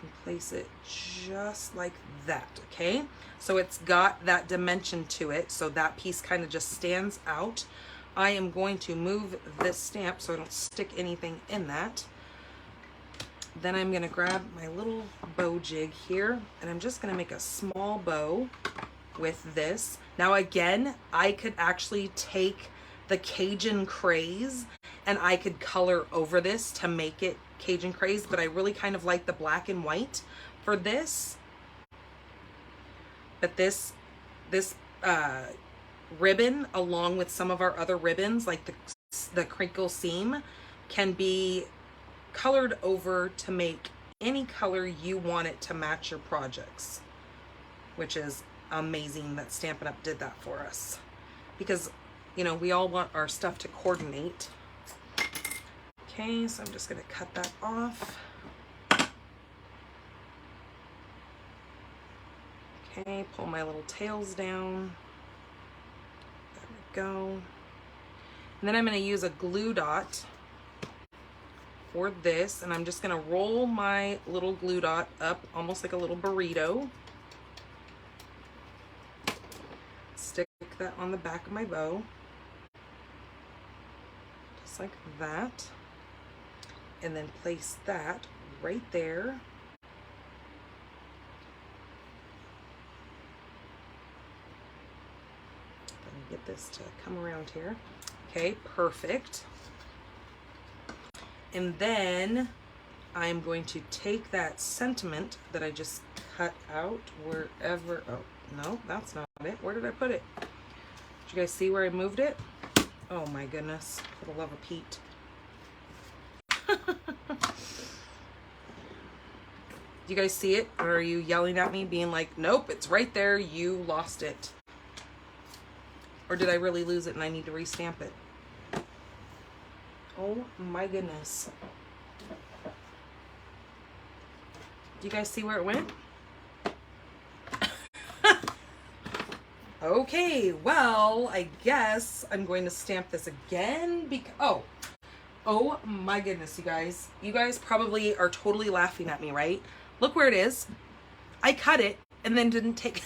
and place it just like that. Okay, so it's got that dimension to it, so that piece kind of just stands out. I am going to move this stamp so I don't stick anything in that. Then I'm going to grab my little bow jig here, and I'm just going to make a small bow with this. Now again, I could actually take the Cajun Craze and I could color over this to make it Cajun Craze, but I really kind of like the black and white for this. But this ribbon, along with some of our other ribbons, like the crinkle seam, can be colored over to make any color you want it to match your projects, which is amazing that Stampin' Up! Did that for us, because, you know, we all want our stuff to coordinate. Okay, so I'm just going to cut that off. Okay, pull my little tails down. There we go. And then I'm going to use a glue dot for this, and I'm just going to roll my little glue dot up almost like a little burrito. Stick that on the back of my bow, just like that, and then place that right there. Let me get this to come around here. Okay, perfect. And then I'm going to take that sentiment that I just cut out wherever. Oh, no, that's not it. Where did I put it? Did you guys see where I moved it? Oh my goodness, for the love of Pete. Do you guys see it? Or are you yelling at me being like, nope, it's right there, you lost it? Or did I really lose it and I need to restamp it? Oh my goodness. Do you guys see where it went? Okay, well, I guess I'm going to stamp this again because, oh my goodness, you guys. You guys probably are totally laughing at me, right? Look where it is. I cut it and then didn't take,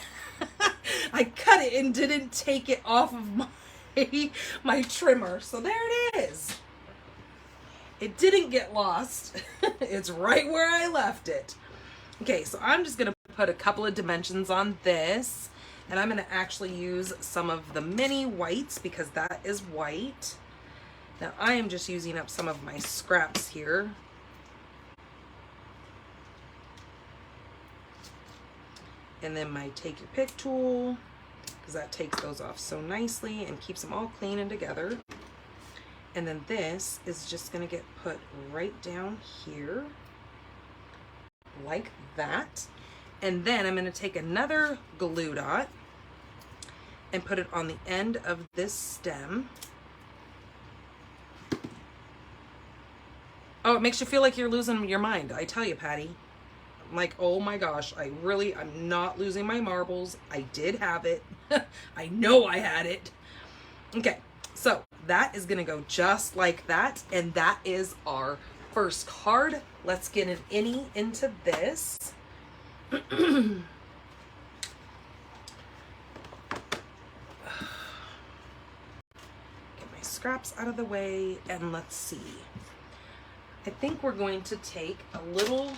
I cut it and didn't take it off of my trimmer. So there it is. It didn't get lost. It's right where I left it. Okay, so I'm just going to put a couple of dimensions on this. And I'm going to actually use some of the mini whites because that is white. Now I am just using up some of my scraps here. And then my take your pick tool, because that takes those off so nicely and keeps them all clean and together. And then this is just going to get put right down here like that. And then I'm going to take another glue dot and put it on the end of this stem. Oh, it makes you feel like you're losing your mind. I tell you, Patty. I'm like, oh my gosh, I'm not losing my marbles. I did have it. I know I had it. Okay, so that is going to go just like that. And that is our first card. Let's get an innie into this. Get my scraps out of the way and let's see. I think we're going to take a little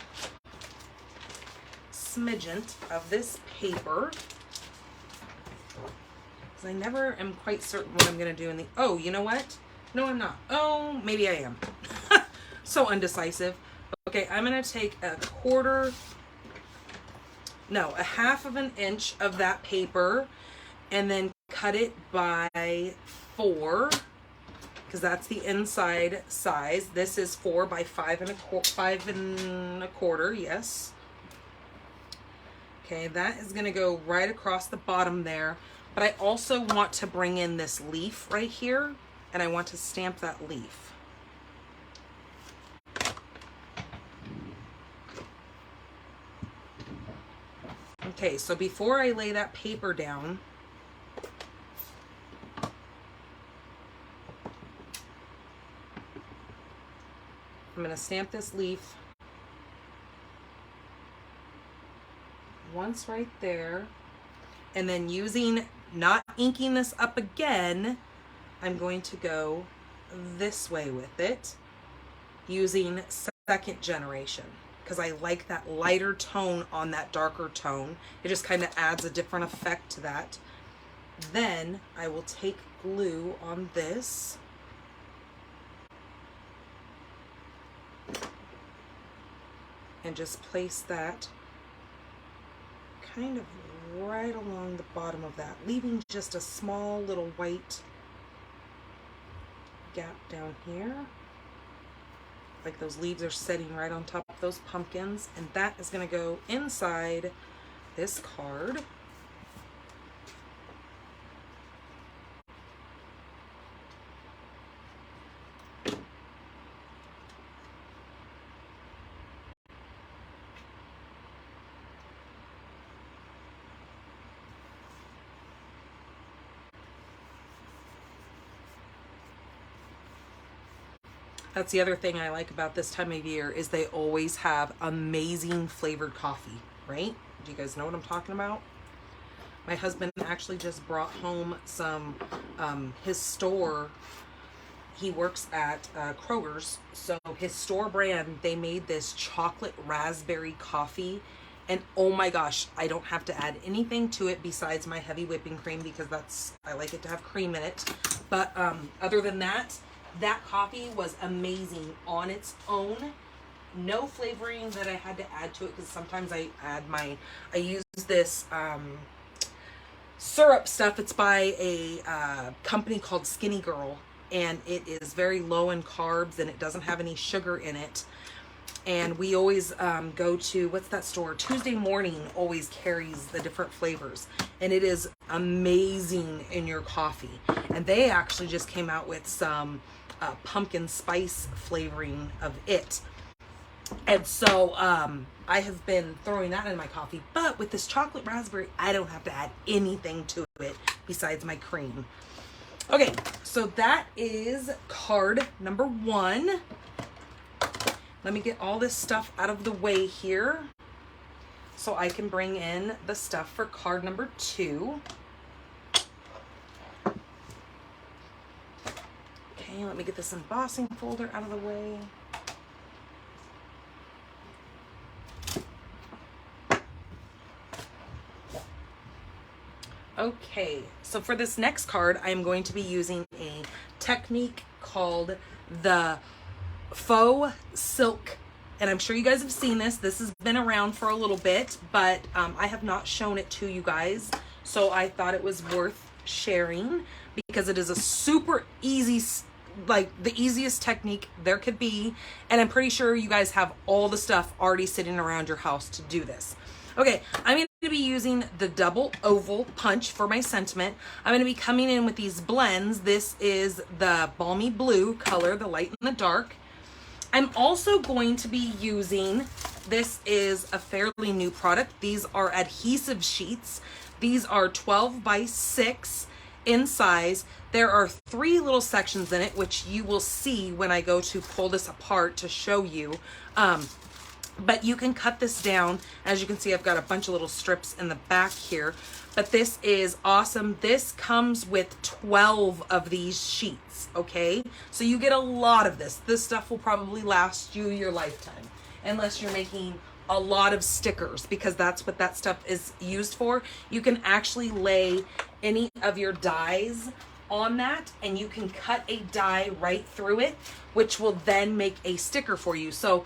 smidgen of this paper because I never am quite certain what I'm going to do in the... Oh, you know what? No, I'm not. Oh, maybe I am. So undecisive. Okay, I'm going to take a half of an inch of that paper and then cut it by 4 because that's the inside size. This is 4 by 5 and a quarter, yes. Okay, that is gonna go right across the bottom there, but I also want to bring in this leaf right here, and I want to stamp that leaf. Okay, so before I lay that paper down, I'm going to stamp this leaf once right there, and then not inking this up again, I'm going to go this way with it using second generation because I like that lighter tone on that darker tone. It just kind of adds a different effect to that. Then I will take glue on this. And just place that kind of right along the bottom of that, leaving just a small little white gap down here. Like those leaves are sitting right on top of those pumpkins, and that is going to go inside this card. That's the other thing I like about this time of year is they always have amazing flavored coffee, right? Do you guys know what I'm talking about? My husband actually just brought home some, his store, he works at Kroger's, so his store brand, they made this chocolate raspberry coffee, and oh my gosh, I don't have to add anything to it besides my heavy whipping cream because I like it to have cream in it. But other than that, that coffee was amazing on its own. No flavoring that I had to add to it because sometimes I use this syrup stuff. It's by a company called Skinny Girl, and it is very low in carbs and it doesn't have any sugar in it. And we always go to, what's that store? Tuesday Morning always carries the different flavors. And it is amazing in your coffee. And they actually just came out with some pumpkin spice flavoring of it. And so I have been throwing that in my coffee. But with this chocolate raspberry, I don't have to add anything to it besides my cream. Okay, so that is card number 1. Let me get all this stuff out of the way here so I can bring in the stuff for card number 2. Okay, let me get this embossing folder out of the way. Okay, so for this next card, I'm going to be using a technique called the Faux Silk. And I'm sure you guys have seen this. This has been around for a little bit, but I have not shown it to you guys. So I thought it was worth sharing because it is a super easy, like the easiest technique there could be. And I'm pretty sure you guys have all the stuff already sitting around your house to do this. Okay, I'm going to be using the double oval punch for my sentiment. I'm going to be coming in with these blends. This is the balmy blue color, the light and the dark. I'm also going to be using, this is a fairly new product. These are adhesive sheets. These are 12 by 6 in size. There are 3 little sections in it, which you will see when I go to pull this apart to show you. But you can cut this down. As you can see, I've got a bunch of little strips in the back here, but this is awesome. This comes with 12 of these sheets, okay? So you get a lot of this. This stuff will probably last you your lifetime, unless you're making a lot of stickers, because that's what that stuff is used for. You can actually lay any of your dies on that, and you can cut a die right through it, which will then make a sticker for you. So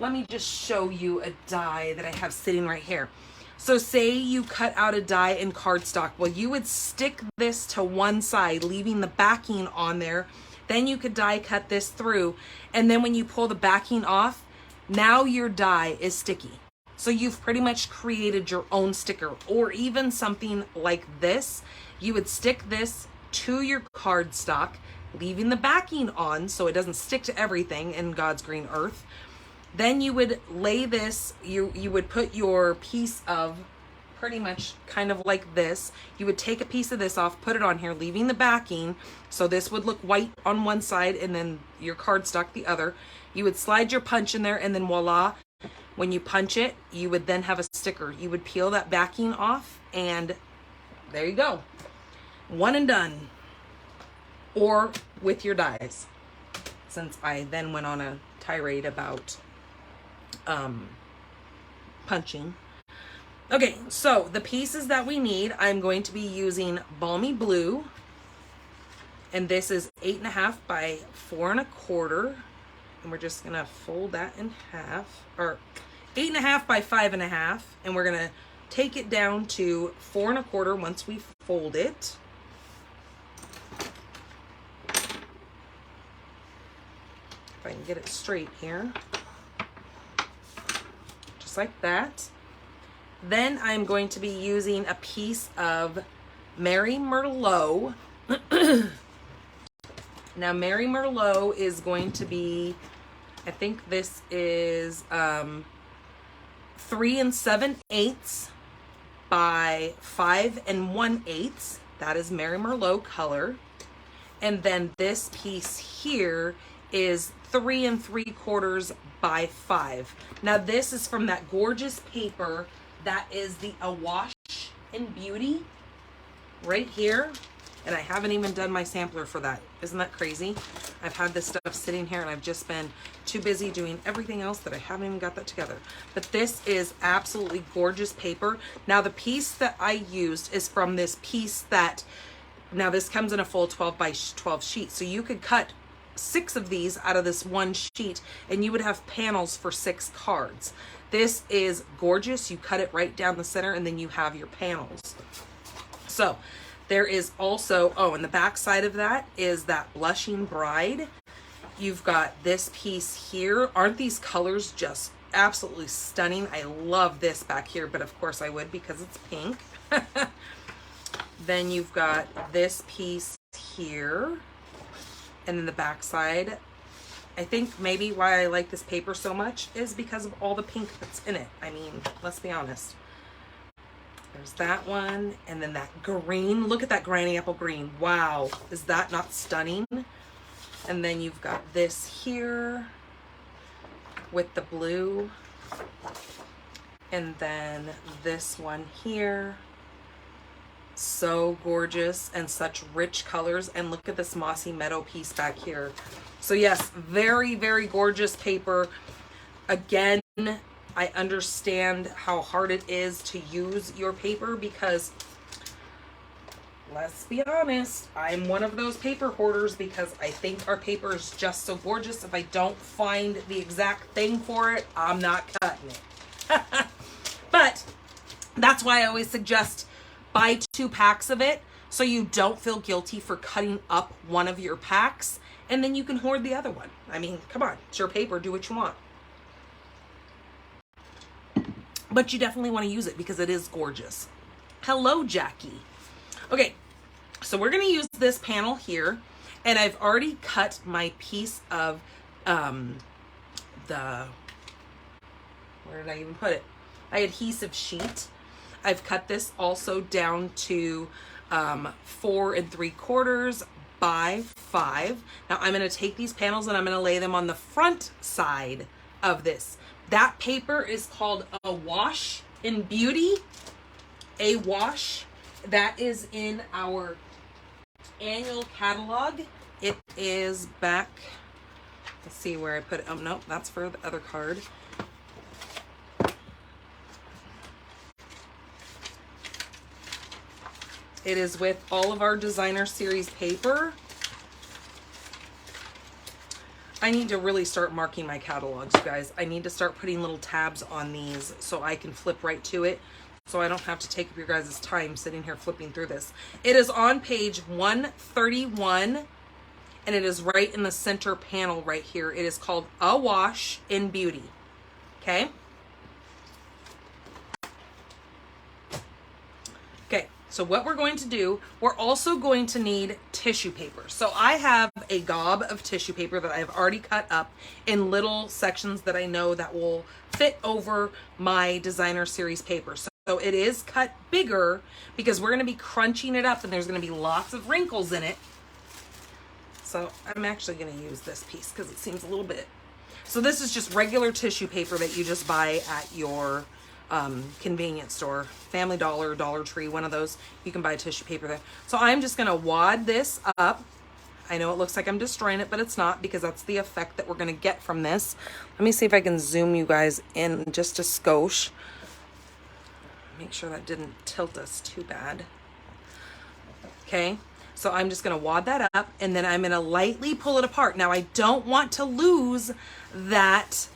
let me just show you a die that I have sitting right here. So say you cut out a die in cardstock. Well, you would stick this to one side, leaving the backing on there. Then you could die cut this through. And then when you pull the backing off, now your die is sticky. So you've pretty much created your own sticker. Or even something like this. You would stick this to your cardstock, leaving the backing on so it doesn't stick to everything in God's green earth. Then you would lay this, you would put your piece of, pretty much kind of like this, you would take a piece of this off, put it on here, leaving the backing, so this would look white on one side and then your cardstock the other. You would slide your punch in there, and then voila, when you punch it, you would then have a sticker. You would peel that backing off, and there you go. One and done. Or with your dies, since I then went on a tirade about punching. Okay, so the pieces that we need, I'm going to be using balmy blue, and this is 8.5 by 4 1/4, and we're just gonna fold that in half, or 8.5 by 5.5, and we're gonna take it down to 4 1/4 once we fold it. If I can get it straight here. Like that. Then I'm going to be using a piece of Mary Merlot. Now Mary Merlot is going to be, I think this is 3 7/8 by 5 1/8. That is Mary Merlot color. And then this piece here is 3 3/4 by 5. Now this is from that gorgeous paper that is the Awash in Beauty right here, and I haven't even done my sampler for that. Isn't that crazy? I've had this stuff sitting here and I've just been too busy doing everything else that I haven't even got that together. But this is absolutely gorgeous paper. Now the piece that I used is from this piece that, now this comes in a full 12 by 12 sheet, so you could cut 6 of these out of this one sheet and you would have panels for 6 cards. This is gorgeous. You cut it right down the center and then you have your panels. So there is also, oh, and the back side of that is that Blushing Bride. You've got this piece here. Aren't these colors just absolutely stunning? I love this back here, but of course I would because it's pink. Then you've got this piece here. And then the back side, I think maybe why I like this paper so much is because of all the pink that's in it. I mean, let's be honest. There's that one, and then that green. Look at that granny apple green. Wow, is that not stunning? And then you've got this here with the blue. And then this one here. So gorgeous and such rich colors. And look at this mossy meadow piece back here. So yes, very, very gorgeous paper. Again, I understand how hard it is to use your paper because let's be honest, I'm one of those paper hoarders because I think our paper is just so gorgeous. If I don't find the exact thing for it, I'm not cutting it. But that's why I always suggest buy 2 packs of it so you don't feel guilty for cutting up one of your packs, and then you can hoard the other one. I mean, come on, it's your paper, do what you want. But you definitely want to use it because it is gorgeous. Hello, Jackie. Okay, so we're going to use this panel here, and I've already cut my piece of where did I even put it? My adhesive sheet. I've cut this also down to 4 3/4 by 5. Now I'm going to take these panels and I'm going to lay them on the front side of this. That paper is called Awash in Beauty. Awash. That is in our annual catalog. It is back. Let's see where I put it. Oh, no, that's for the other card. It is with all of our designer series paper. I need to really start marking my catalogs, you guys. I need to start putting little tabs on these so I can flip right to it, so I don't have to take up your guys' time sitting here flipping through this. It is on page 131, and it is right in the center panel right here. It is called Awash in Beauty. Okay? Okay. So what we're going to do, we're also going to need tissue paper. So I have a gob of tissue paper that I've already cut up in little sections that I know that will fit over my designer series paper. So it is cut bigger because we're going to be crunching it up and there's going to be lots of wrinkles in it. So I'm actually going to use this piece because it seems a little bit. So this is just regular tissue paper that you just buy at your convenience store, Family Dollar, Dollar Tree, one of those. You can buy tissue paper there. So I'm just going to wad this up. I know it looks like I'm destroying it, but it's not, because that's the effect that we're going to get from this. Let me see if I can zoom you guys in just a skosh. Make sure that didn't tilt us too bad. Okay, so I'm just going to wad that up, and then I'm going to lightly pull it apart. Now I don't want to lose that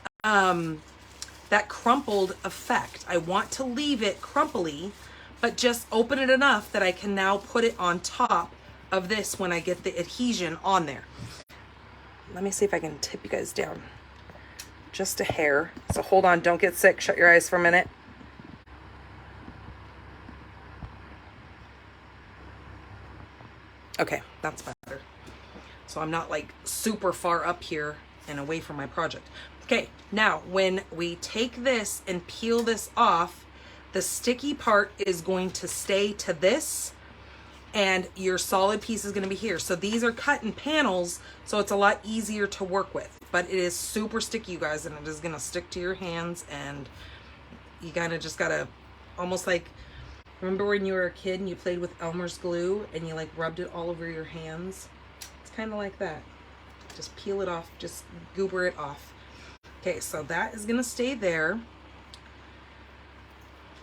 that crumpled effect. I want to leave it crumply, but just open it enough that I can now put it on top of this when I get the adhesion on there. Let me see if I can tip you guys down just a hair. So hold on, don't get sick. Shut your eyes for a minute. Okay, that's better. So I'm not like super far up here and away from my project. Okay, now when we take this and peel this off, the sticky part is going to stay to this, and your solid piece is going to be here. So these are cut in panels, so it's a lot easier to work with. But it is super sticky, you guys, and it is going to stick to your hands, and you kind of just got to, almost like, remember when you were a kid and you played with Elmer's glue and you like rubbed it all over your hands? It's kind of like that. Just peel it off, just goober it off. Okay, so that is gonna stay there.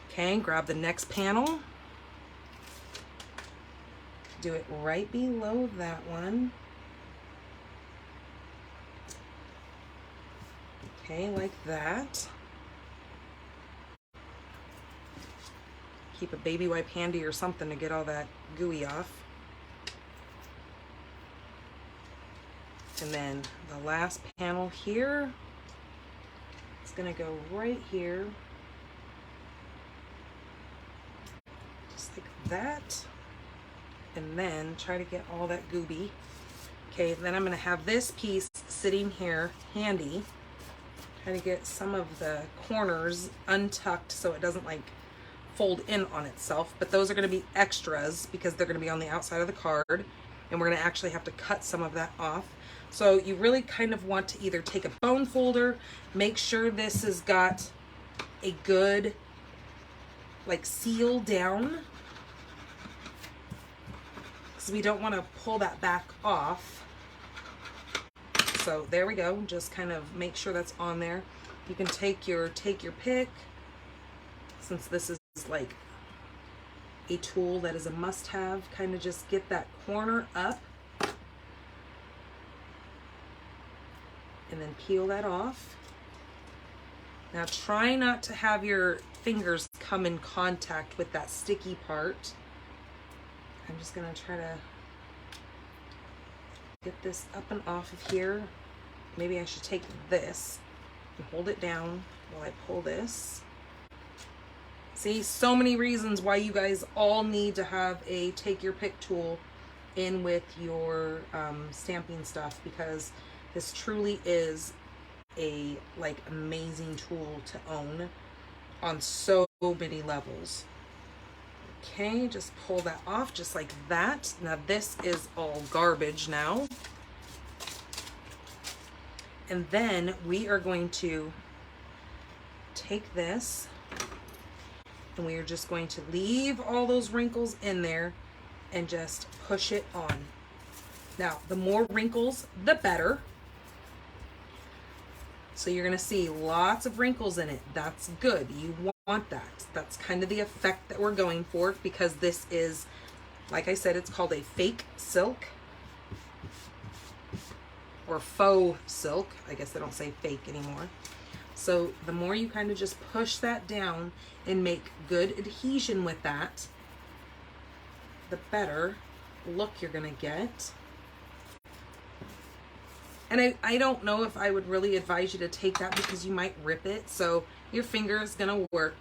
Okay, grab the next panel. Do it right below that one. Okay, like that. Keep a baby wipe handy or something to get all that gooey off. And then the last panel here, it's gonna go right here. Just like that. And then try to get all that gooby. Okay, then I'm gonna have this piece sitting here handy. Try to get some of the corners untucked so it doesn't like fold in on itself, but those are going to be extras because they're going to be on the outside of the card, and we're going to actually have to cut some of that off. So you really kind of want to either take a bone folder, make sure this has got a good like seal down, because we don't want to pull that back off. So there we go, just kind of make sure that's on there. You can take your pick, since this is like a tool that is a must-have. Kind of just get that corner up and then peel that off. Now try not to have your fingers come in contact with that sticky part. I'm just gonna try to get this up and off of here. Maybe I should take this and hold it down while I pull this. See, so many reasons why you guys all need to have a take your pick tool in with your stamping stuff, because this truly is a amazing tool to own on so many levels. Okay, just pull that off just like that. Now this is all garbage now. And then we are going to take this and we are just going to leave all those wrinkles in there and just push it on. Now, the more wrinkles, the better. So you're gonna see lots of wrinkles in it. That's good. You want that. That's kind of the effect that we're going for, because this is, like I said, it's called a fake silk or faux silk. I guess they don't say fake anymore. So the more you kind of just push that down and make good adhesion with that, the better look you're gonna get. And I don't know if I would really advise you to take that, because you might rip it. So your finger is gonna work.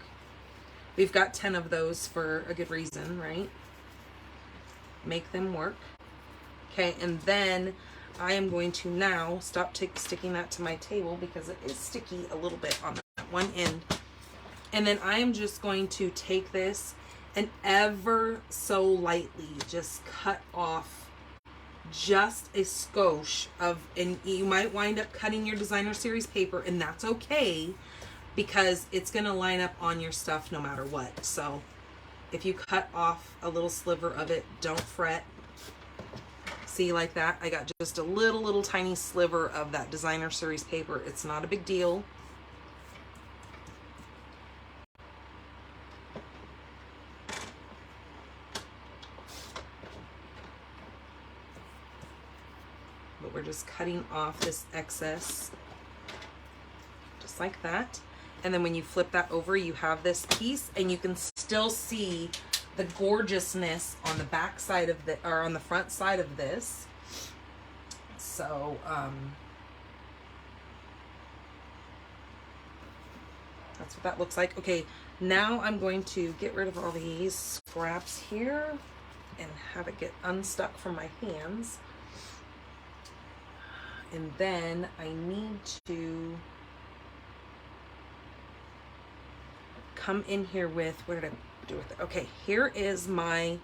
We've got 10 of those for a good reason, right? Make them work. Okay, and then I am going to now stop sticking that to my table, because it is sticky a little bit on that one end. And then I am just going to take this and ever so lightly just cut off just a skosh of, and you might wind up cutting your designer series paper, and that's okay, because it's going to line up on your stuff no matter what. So if you cut off a little sliver of it, don't fret. See, like that, I got just a little tiny sliver of that designer series paper. It's not a big deal. But we're just cutting off this excess, just like that. And then when you flip that over, you have this piece, and you can still see the gorgeousness on the back side of the, or on the front side of this. So that's what that looks like. Okay, now I'm going to get rid of all these scraps here and have it get unstuck from my hands. And then I need to come in here with, what did I do with it? Okay, here is my,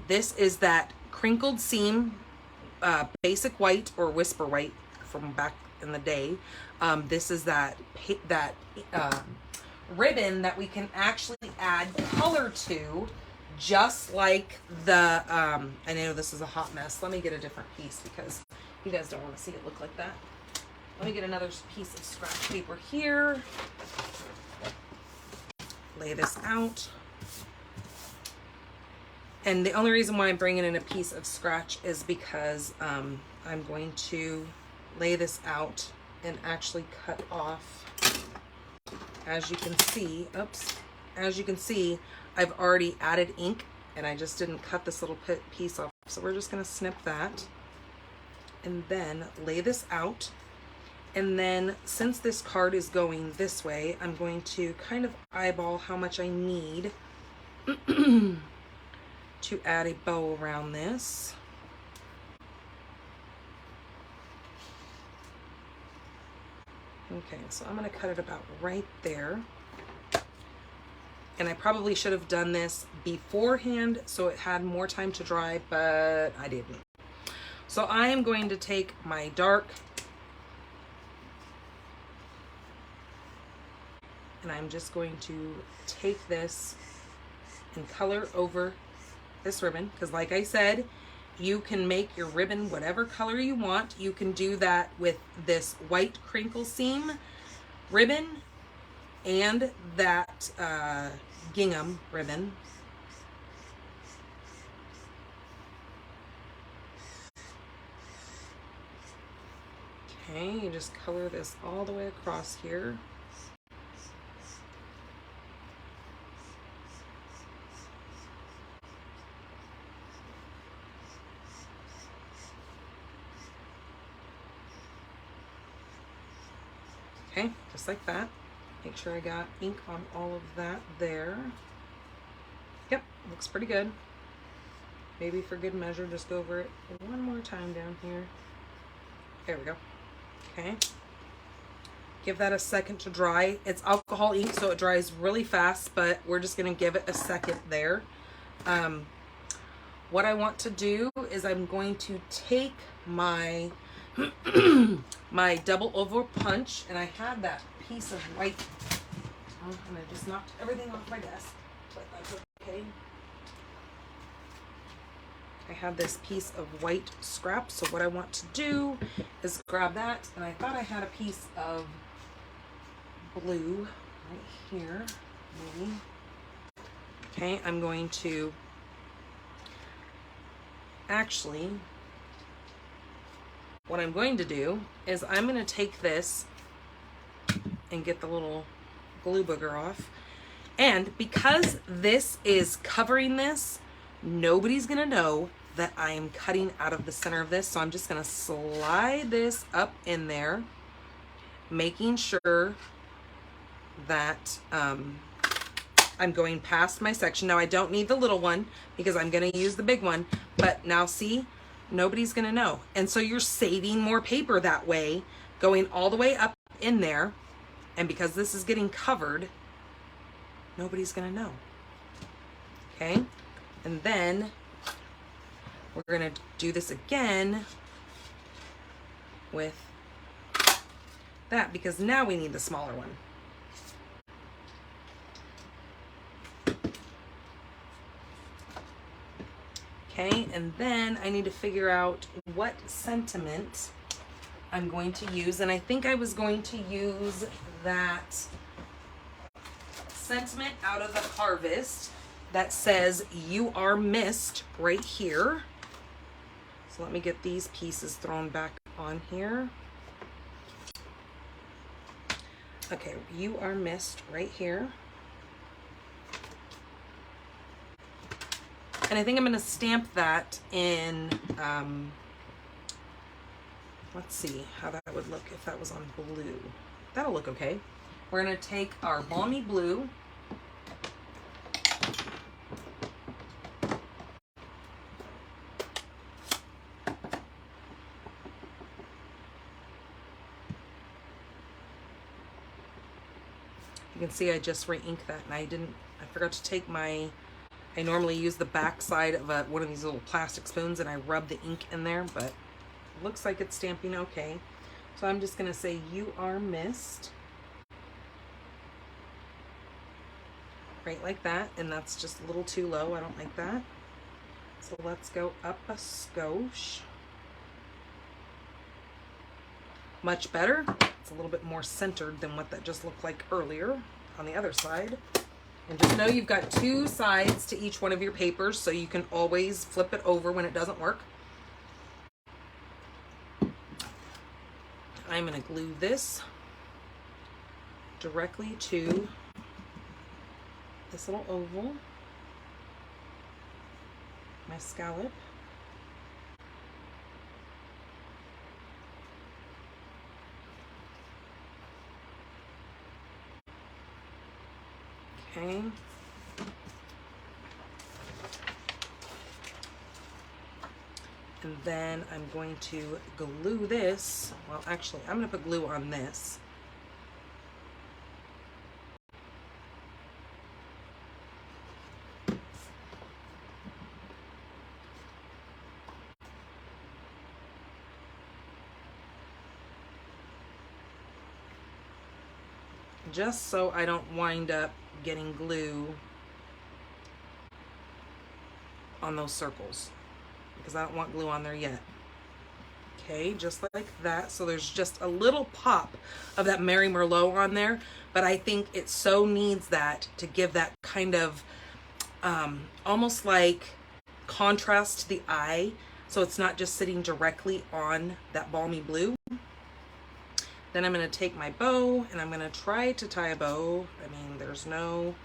this is that crinkled seam, basic white or whisper white from back in the day. This is that ribbon that we can actually add color to, just like the, I know this is a hot mess. Let me get a different piece, because you guys don't want to see it look like that. Let me get another piece of scratch paper here. Lay this out. And the only reason why I'm bringing in a piece of scratch is because I'm going to lay this out and actually cut off. As you can see, oops, as you can see, I've already added ink, and I just didn't cut this little piece off. So we're just gonna snip that and then lay this out. And then since this card is going this way, I'm going to kind of eyeball how much I need to add a bow around this. Okay, so I'm gonna cut it about right there. And I probably should have done this beforehand so it had more time to dry, but I didn't. So I am going to take my dark, and I'm just going to take this and color over this ribbon, because like I said, you can make your ribbon whatever color you want. You can do that with this white crinkle seam ribbon and that gingham ribbon. Okay, you just color this all the way across here. Okay, just like that. Make sure I got ink on all of that there. Yep, looks pretty good. Maybe for good measure, just go over it one more time down here. There we go. Okay. Give that a second to dry. It's alcohol ink, so it dries really fast, but we're just gonna give it a second there. What I want to do is I'm going to take my my double oval punch, and I had that piece of white, and I just knocked everything off my desk, but that's okay. I have this piece of white scrap, so what I want to do is grab that, and I thought I had a piece of blue right here, maybe. Okay, I'm going to actually, what I'm going to do is I'm going to take this and get the little glue booger off. And because this is covering this, nobody's going to know that I am cutting out of the center of this. So I'm just going to slide this up in there, making sure that I'm going past my section. Now I don't need the little one because I'm going to use the big one, but now see, nobody's going to know. And so you're saving more paper that way, going all the way up in there. And because this is getting covered, nobody's going to know. Okay. And then we're going to do this again with that, because now we need the smaller one. Okay, and then I need to figure out what sentiment I'm going to use. And I think I was going to use that sentiment out of the Harvest that says "You Are Missed" right here. So let me get these pieces thrown back on here. Okay, "You Are Missed" right here. And I think I'm going to stamp that in, let's see how that would look if that was on blue. That'll look okay. We're going to take our balmy blue. You can see I just re-inked that, and I forgot to take I normally use the back side of one of these little plastic spoons, and I rub the ink in there, but it looks like it's stamping okay. So I'm just going to say "You Are Missed." Right like that, and that's just a little too low. I don't like that. So let's go up a skosh. Much better. It's a little bit more centered than what that just looked like earlier on the other side. And just know you've got two sides to each one of your papers, so you can always flip it over when it doesn't work. I'm going to glue this directly to this little oval, my scallop. Okay. And then I'm going to glue this. Well, actually, I'm going to put glue on this. Just so I don't wind up getting glue on those circles, because I don't want glue on there yet. Okay, just like that. So there's just a little pop of that Mary Merlot on there, but I think it so needs that to give that kind of almost like contrast to the eye, so it's not just sitting directly on that balmy blue. Then I'm going to take my bow and I'm going to try to tie a bow. I mean, there's no...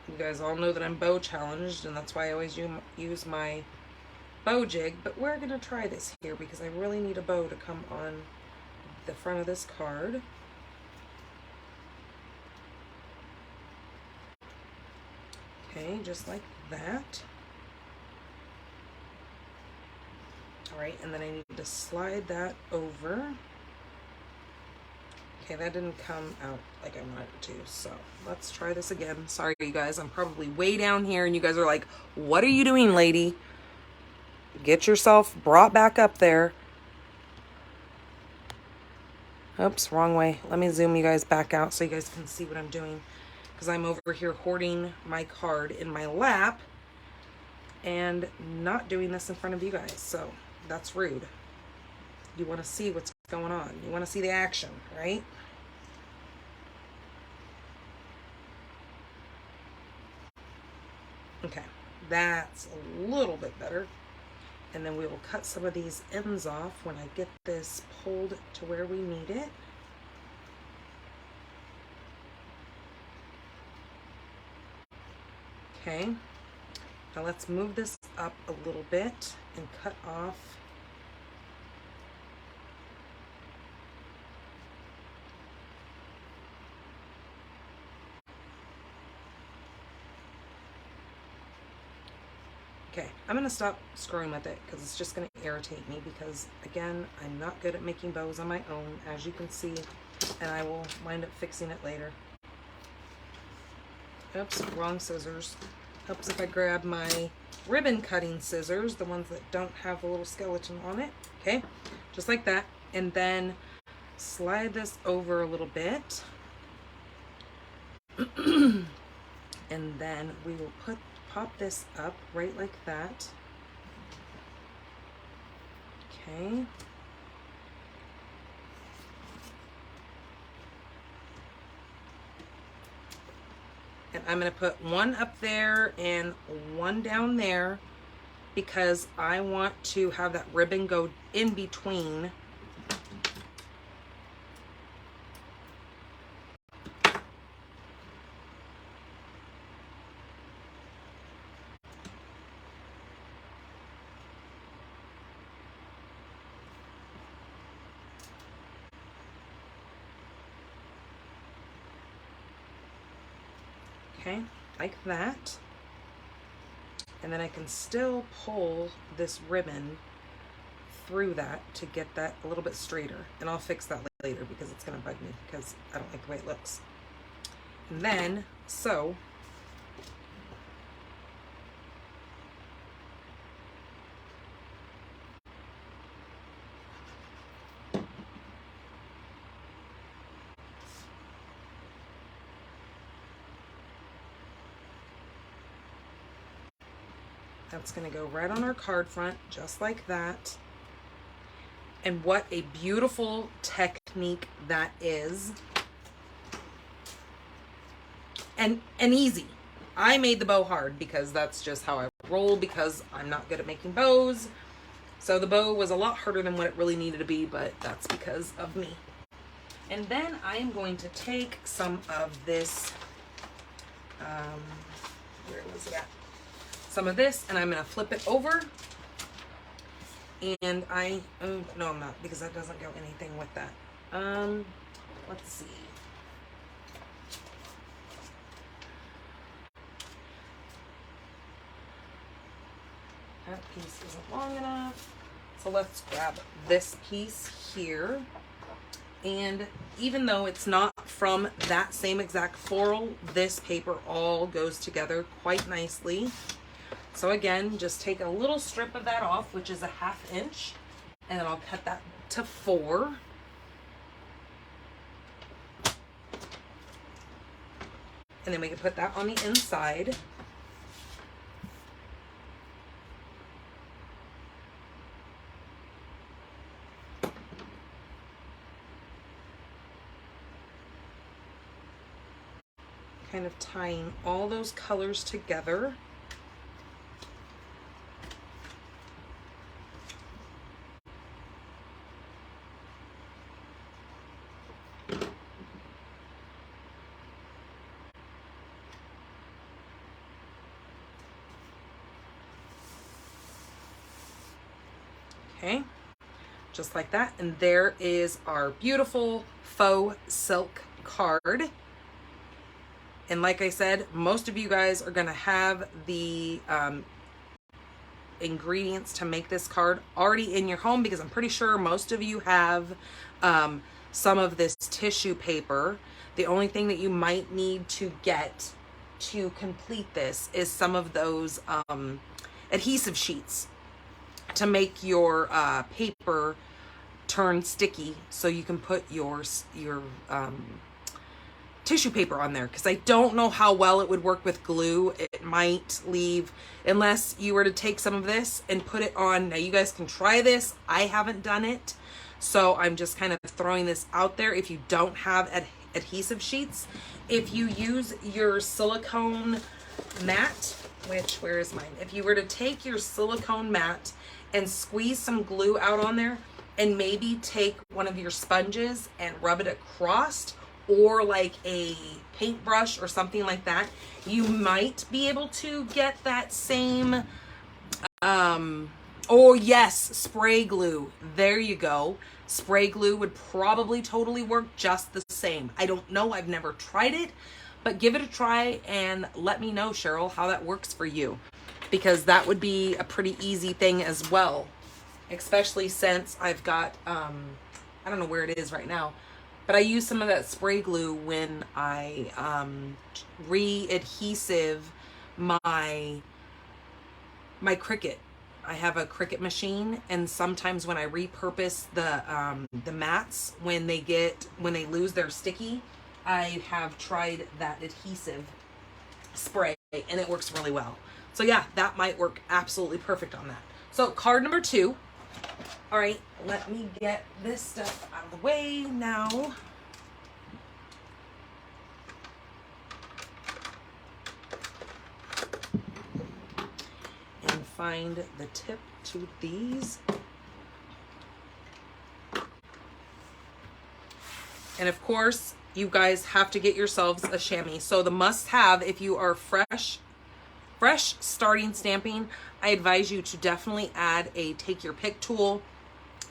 You guys all know that I'm bow challenged, and that's why I always use my bow jig, but we're going to try this here because I really need a bow to come on the front of this card. Okay, just like that. All right, and then I need to slide that over. Okay, that didn't come out like I wanted it to, so let's try this again. Sorry, you guys, I'm probably way down here, and you guys are like, what are you doing, lady? Get yourself brought back up there. Oops, wrong way. Let me zoom you guys back out so you guys can see what I'm doing, because I'm over here hoarding my card in my lap and not doing this in front of you guys, so that's rude. You want to see what's going on. You want to see the action, right? Okay, that's a little bit better. And then we will cut some of these ends off when I get this pulled to where we need it. Okay, now let's move this up a little bit and cut off Okay, I'm going to stop screwing with it because it's just going to irritate me because, again, I'm not good at making bows on my own, as you can see, and I will wind up fixing it later. Oops, wrong scissors. Helps if I grab my ribbon cutting scissors, the ones that don't have the little skeleton on it. Okay, just like that. And then slide this over a little bit. And then we will pop this up right like that. Okay. And I'm going to put one up there and one down there because I want to have that ribbon go in between. Okay, like that. And then I can still pull this ribbon through that to get that a little bit straighter. And I'll fix that later because it's going to bug me because I don't like the way it looks. And then, so, that's going to go right on our card front, just like that. And what a beautiful technique that is. And easy. I made the bow hard because that's just how I roll because I'm not good at making bows. So the bow was a lot harder than what it really needed to be, but that's because of me. And then I am going to take some of this, where was it at? Some of this, and I'm going to flip it over. And no, I'm not, because that doesn't go anything with that. Let's see. That piece isn't long enough. So let's grab this piece here. And even though it's not from that same exact floral, this paper all goes together quite nicely. So again, just take a little strip of that off, which is a 1/2 inch, and then I'll cut that to 4. And then we can put that on the inside. kind of tying all those colors together. Okay, just like that. And there is our beautiful faux silk card. And like I said, most of you guys are going to have the ingredients to make this card already in your home, because I'm pretty sure most of you have some of this tissue paper. The only thing that you might need to get to complete this is some of those adhesive sheets to make your paper turn sticky, so you can put your tissue paper on there, because I don't know how well it would work with glue. It might leave, unless you were to take some of this and put it on. Now you guys can try this. I haven't done it, so I'm just kind of throwing this out there. If you don't have adhesive sheets, if you use your silicone mat, where is mine? If you were to take your silicone mat and squeeze some glue out on there, and maybe take one of your sponges and rub it across, or like a paintbrush or something like that, you might be able to get that same, oh yes, spray glue. There you go. Spray glue would probably totally work just the same. I don't know, I've never tried it, but give it a try and let me know, Cheryl, how that works for you, because that would be a pretty easy thing as well, especially since I've got, I don't know where it is right now, but I use some of that spray glue when I re-adhesive my Cricut. I have a Cricut machine, and sometimes when I repurpose the mats, when they lose their sticky, I have tried that adhesive spray and it works really well. So yeah, that might work absolutely perfect on that. So card number 2. All right, let me get this stuff out of the way now. And find the tip to these. And of course, you guys have to get yourselves a chamois. So the must-have, if you are fresh starting stamping, I advise you to definitely add a take your pick tool,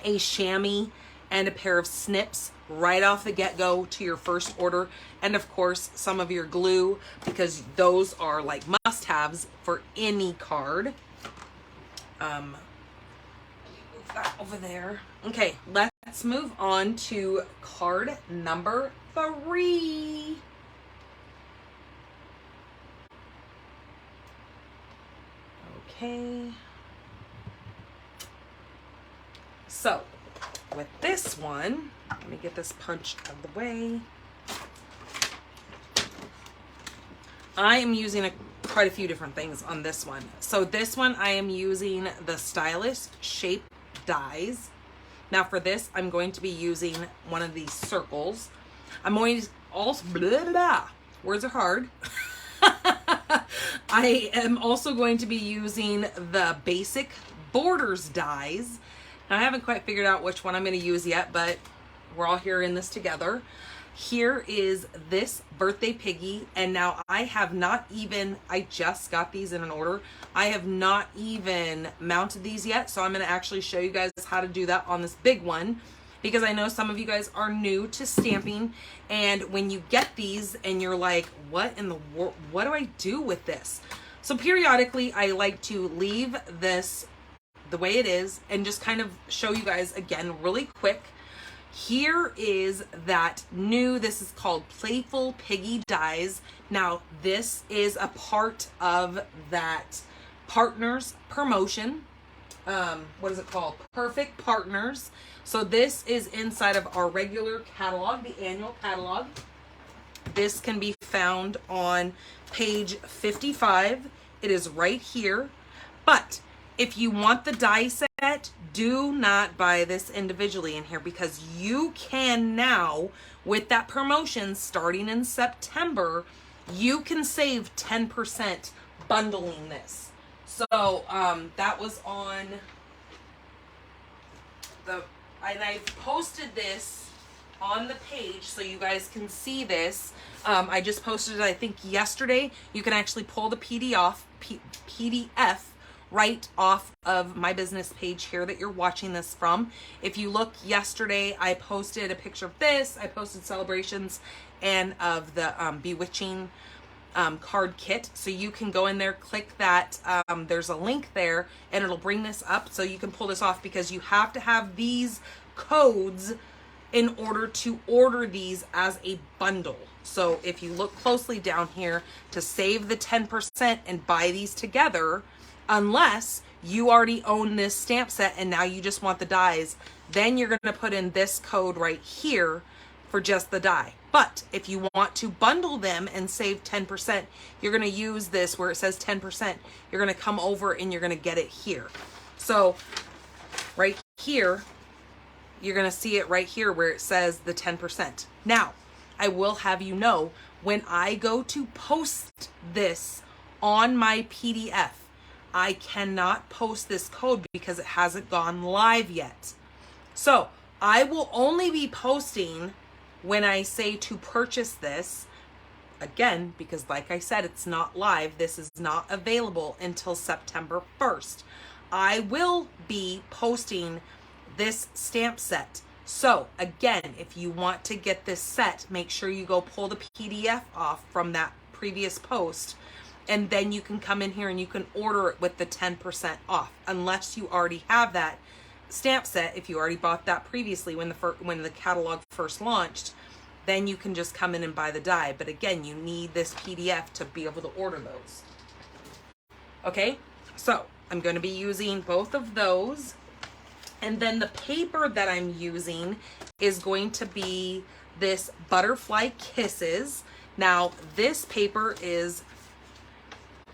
a chamois, and a pair of snips right off the get-go to your first order. And of course, some of your glue, because those are like must-haves for any card. Move that over there. Okay, let's move on to card number 3. Okay. So, with this one, let me get this punch out of the way. I am using quite a few different things on this one. So this one, I am using the Stylist Shape dies. Now for this, I'm going to be using one of these circles. I'm going to also, blah, blah, blah. Words are hard. I am also going to be using the basic borders dies. Now, I haven't quite figured out which one I'm going to use yet, but we're all here in this together. Here is this birthday piggy, and now I have not even, I just got these in an order. I have not even mounted these yet, so I'm going to actually show you guys how to do that on this big one, because I know some of you guys are new to stamping, and when you get these and you're like, what in the world, what do I do with this? So periodically I like to leave this the way it is and just kind of show you guys again really quick. Here is that new, this is called Playful Piggy Dies. Now this is a part of that Partners promotion. What is it called? Perfect Partners. So this is inside of our regular catalog, the annual catalog. This can be found on page 55. It is right here. But if you want the die set, do not buy this individually in here, because you can now, with that promotion starting in September, you can save 10% bundling this. So that was on the, and I posted this on the page so you guys can see this. I just posted it, I think yesterday. You can actually pull the PDF right off of my business page here that you're watching this from. If you look yesterday, I posted a picture of this. I posted celebrations and of the Bewitching card kit. So you can go in there, click that. There's a link there and it'll bring this up so you can pull this off, because you have to have these codes in order to order these as a bundle. So if you look closely down here, to save the 10% and buy these together, unless you already own this stamp set and now you just want the dies, then you're going to put in this code right here for just the die. But if you want to bundle them and save 10%, you're going to use this where it says 10%. You're going to come over and you're going to get it here. So right here, you're going to see it right here where it says the 10%. Now, I will have you know, when I go to post this on my PDF, I cannot post this code because it hasn't gone live yet. So I will only be posting when I say to purchase this, again, because like I said, it's not live. This is not available until September 1st. I will be posting this stamp set. So again, if you want to get this set, make sure you go pull the PDF off from that previous post, and then you can come in here and you can order it with the 10% off, unless you already have that stamp set. If you already bought that previously when the catalog first launched, then you can just come in and buy the die. But again, you need this PDF to be able to order those. Okay, so I'm going to be using both of those. And then the paper that I'm using is going to be this Butterfly Kisses. Now, this paper is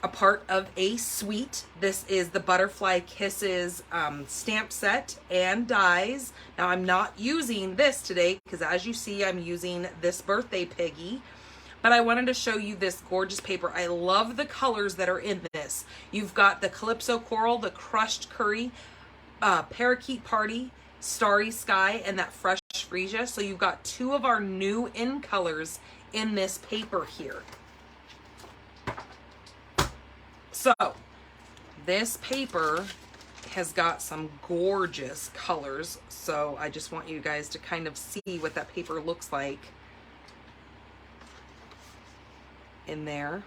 a part of a suite. This is the Butterfly Kisses stamp set and dies. Now, I'm not using this today because, as you see, I'm using this birthday Piggy. But I wanted to show you this gorgeous paper. I love the colors that are in this. You've got the Calypso Coral, the Crushed Curry, Parakeet Party, Starry Sky, and that Fresh Freesia. So you've got two of our new in colors in this paper here. So this paper has got some gorgeous colors. So I just want you guys to kind of see what that paper looks like in there.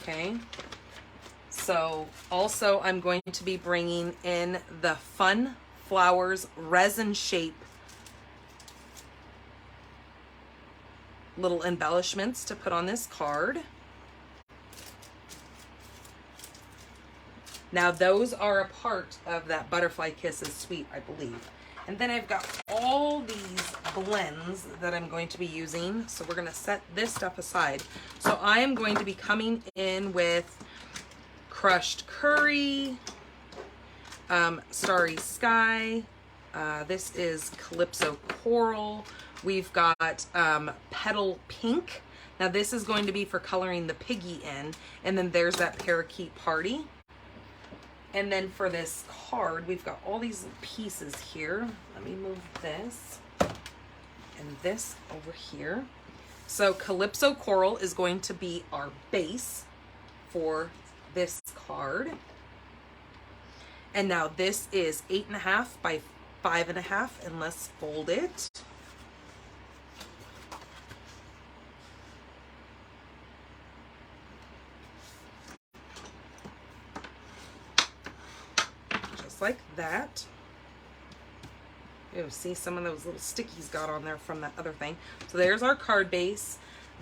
Okay. So also I'm going to be bringing in the Fun Flowers resin shape little embellishments to put on this card. Now those are a part of that Butterfly Kisses suite, I believe. And then I've got all these blends that I'm going to be using. So we're going to set this stuff aside. So I am going to be coming in with Crushed Curry, Starry Sky. This is Calypso Coral. We've got Petal Pink. Now this is going to be for coloring the Piggy in. And then there's that Parakeet Party. And then for this card, we've got all these pieces here. Let me move this and this over here. So Calypso Coral is going to be our base for this card. And now this is 8.5 by 5.5, and let's fold it. Like that. You see some of those little stickies got on there from that other thing. So there's our card base.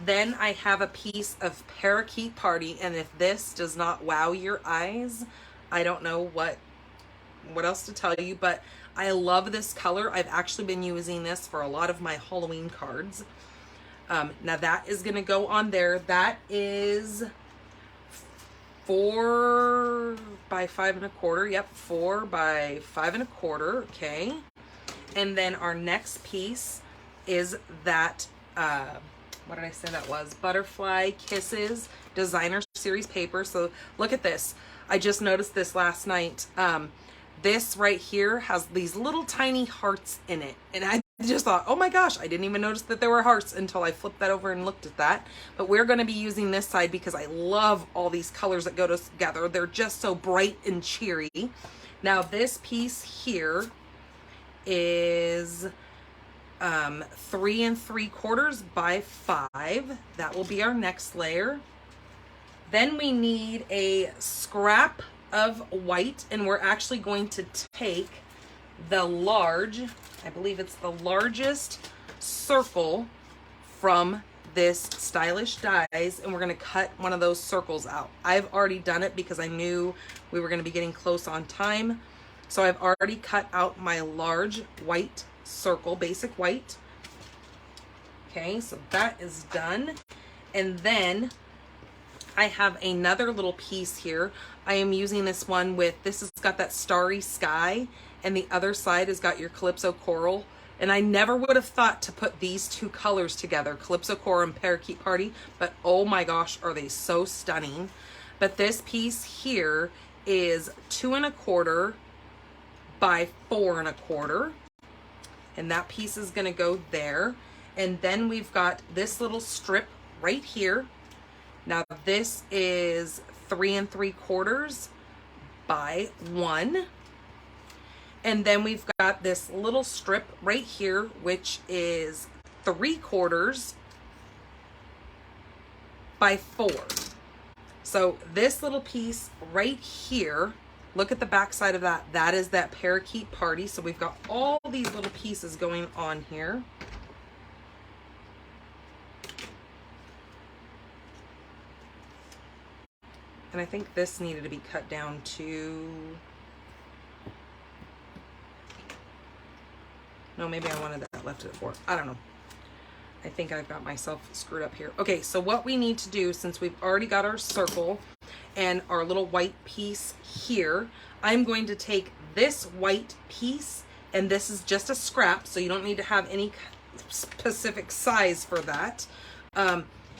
Then I have a piece of Parakeet Party, and if this does not wow your eyes, I don't know what else to tell you, but I love this color. I've actually been using this for a lot of my Halloween cards. Now that is going to go on there. That is 4 by 5.25. Yep, 4 by 5.25. Okay. And then our next piece is that what did I say that was? Butterfly Kisses Designer Series paper. So look at this. I just noticed this last night. This right here has these little tiny hearts in it. And I just thought, oh my gosh, I didn't even notice that there were hearts until I flipped that over and looked at that. But we're going to be using this side because I love all these colors that go together. They're just so bright and cheery. Now this piece here is 3 3/4 by 5. That will be our next layer. Then we need a scrap of white, and we're actually going to take the large, I believe it's the largest circle from this Stylish Dies, and we're going to cut one of those circles out. I've already done it because I knew we were going to be getting close on time. So I've already cut out my large white circle, basic white. Okay, so that is done. And then I have another little piece here. I am using this one with, this has got that starry sky, and the other side has got your Calypso Coral. And I never would have thought to put these two colors together, Calypso Coral and Parakeet Party, but oh my gosh, are they so stunning. But this piece here is 2 1/4 by 4 1/4. And that piece is gonna go there. And then we've got this little strip right here. Now this is 3 3/4 by 1. And then we've got this little strip right here, which is 3/4 by 4. So this little piece right here, look at the back side of that. That is that Parakeet Party. So we've got all these little pieces going on here. And I think this needed to be cut down to, no, maybe I wanted that left at 4. I don't know. I think I've got myself screwed up here. Okay, so what we need to do, since we've already got our circle and our little white piece here, I'm going to take this white piece, and this is just a scrap, so you don't need to have any specific size for that.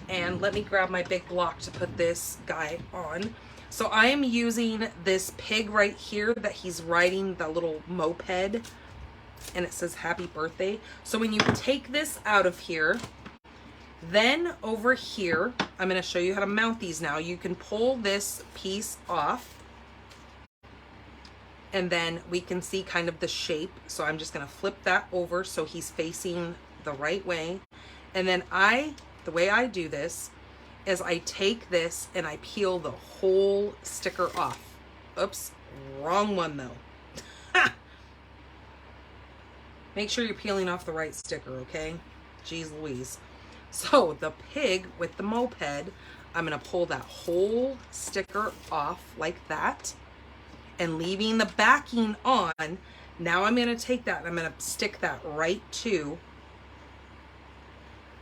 And let me grab my big block to put this guy on. So I am using this pig right here that he's riding the little moped, and it says happy birthday. So when you take this out of here, then over here, I'm going to show you how to mount these now. You can pull this piece off, and then we can see kind of the shape. So I'm just going to flip that over so he's facing the right way. And then the way I do this is I take this and I peel the whole sticker off. Oops, wrong one though. Make sure you're peeling off the right sticker, okay? Jeez Louise. So the pig with the moped, I'm gonna pull that whole sticker off like that, and leaving the backing on. Now I'm gonna take that and I'm gonna stick that right to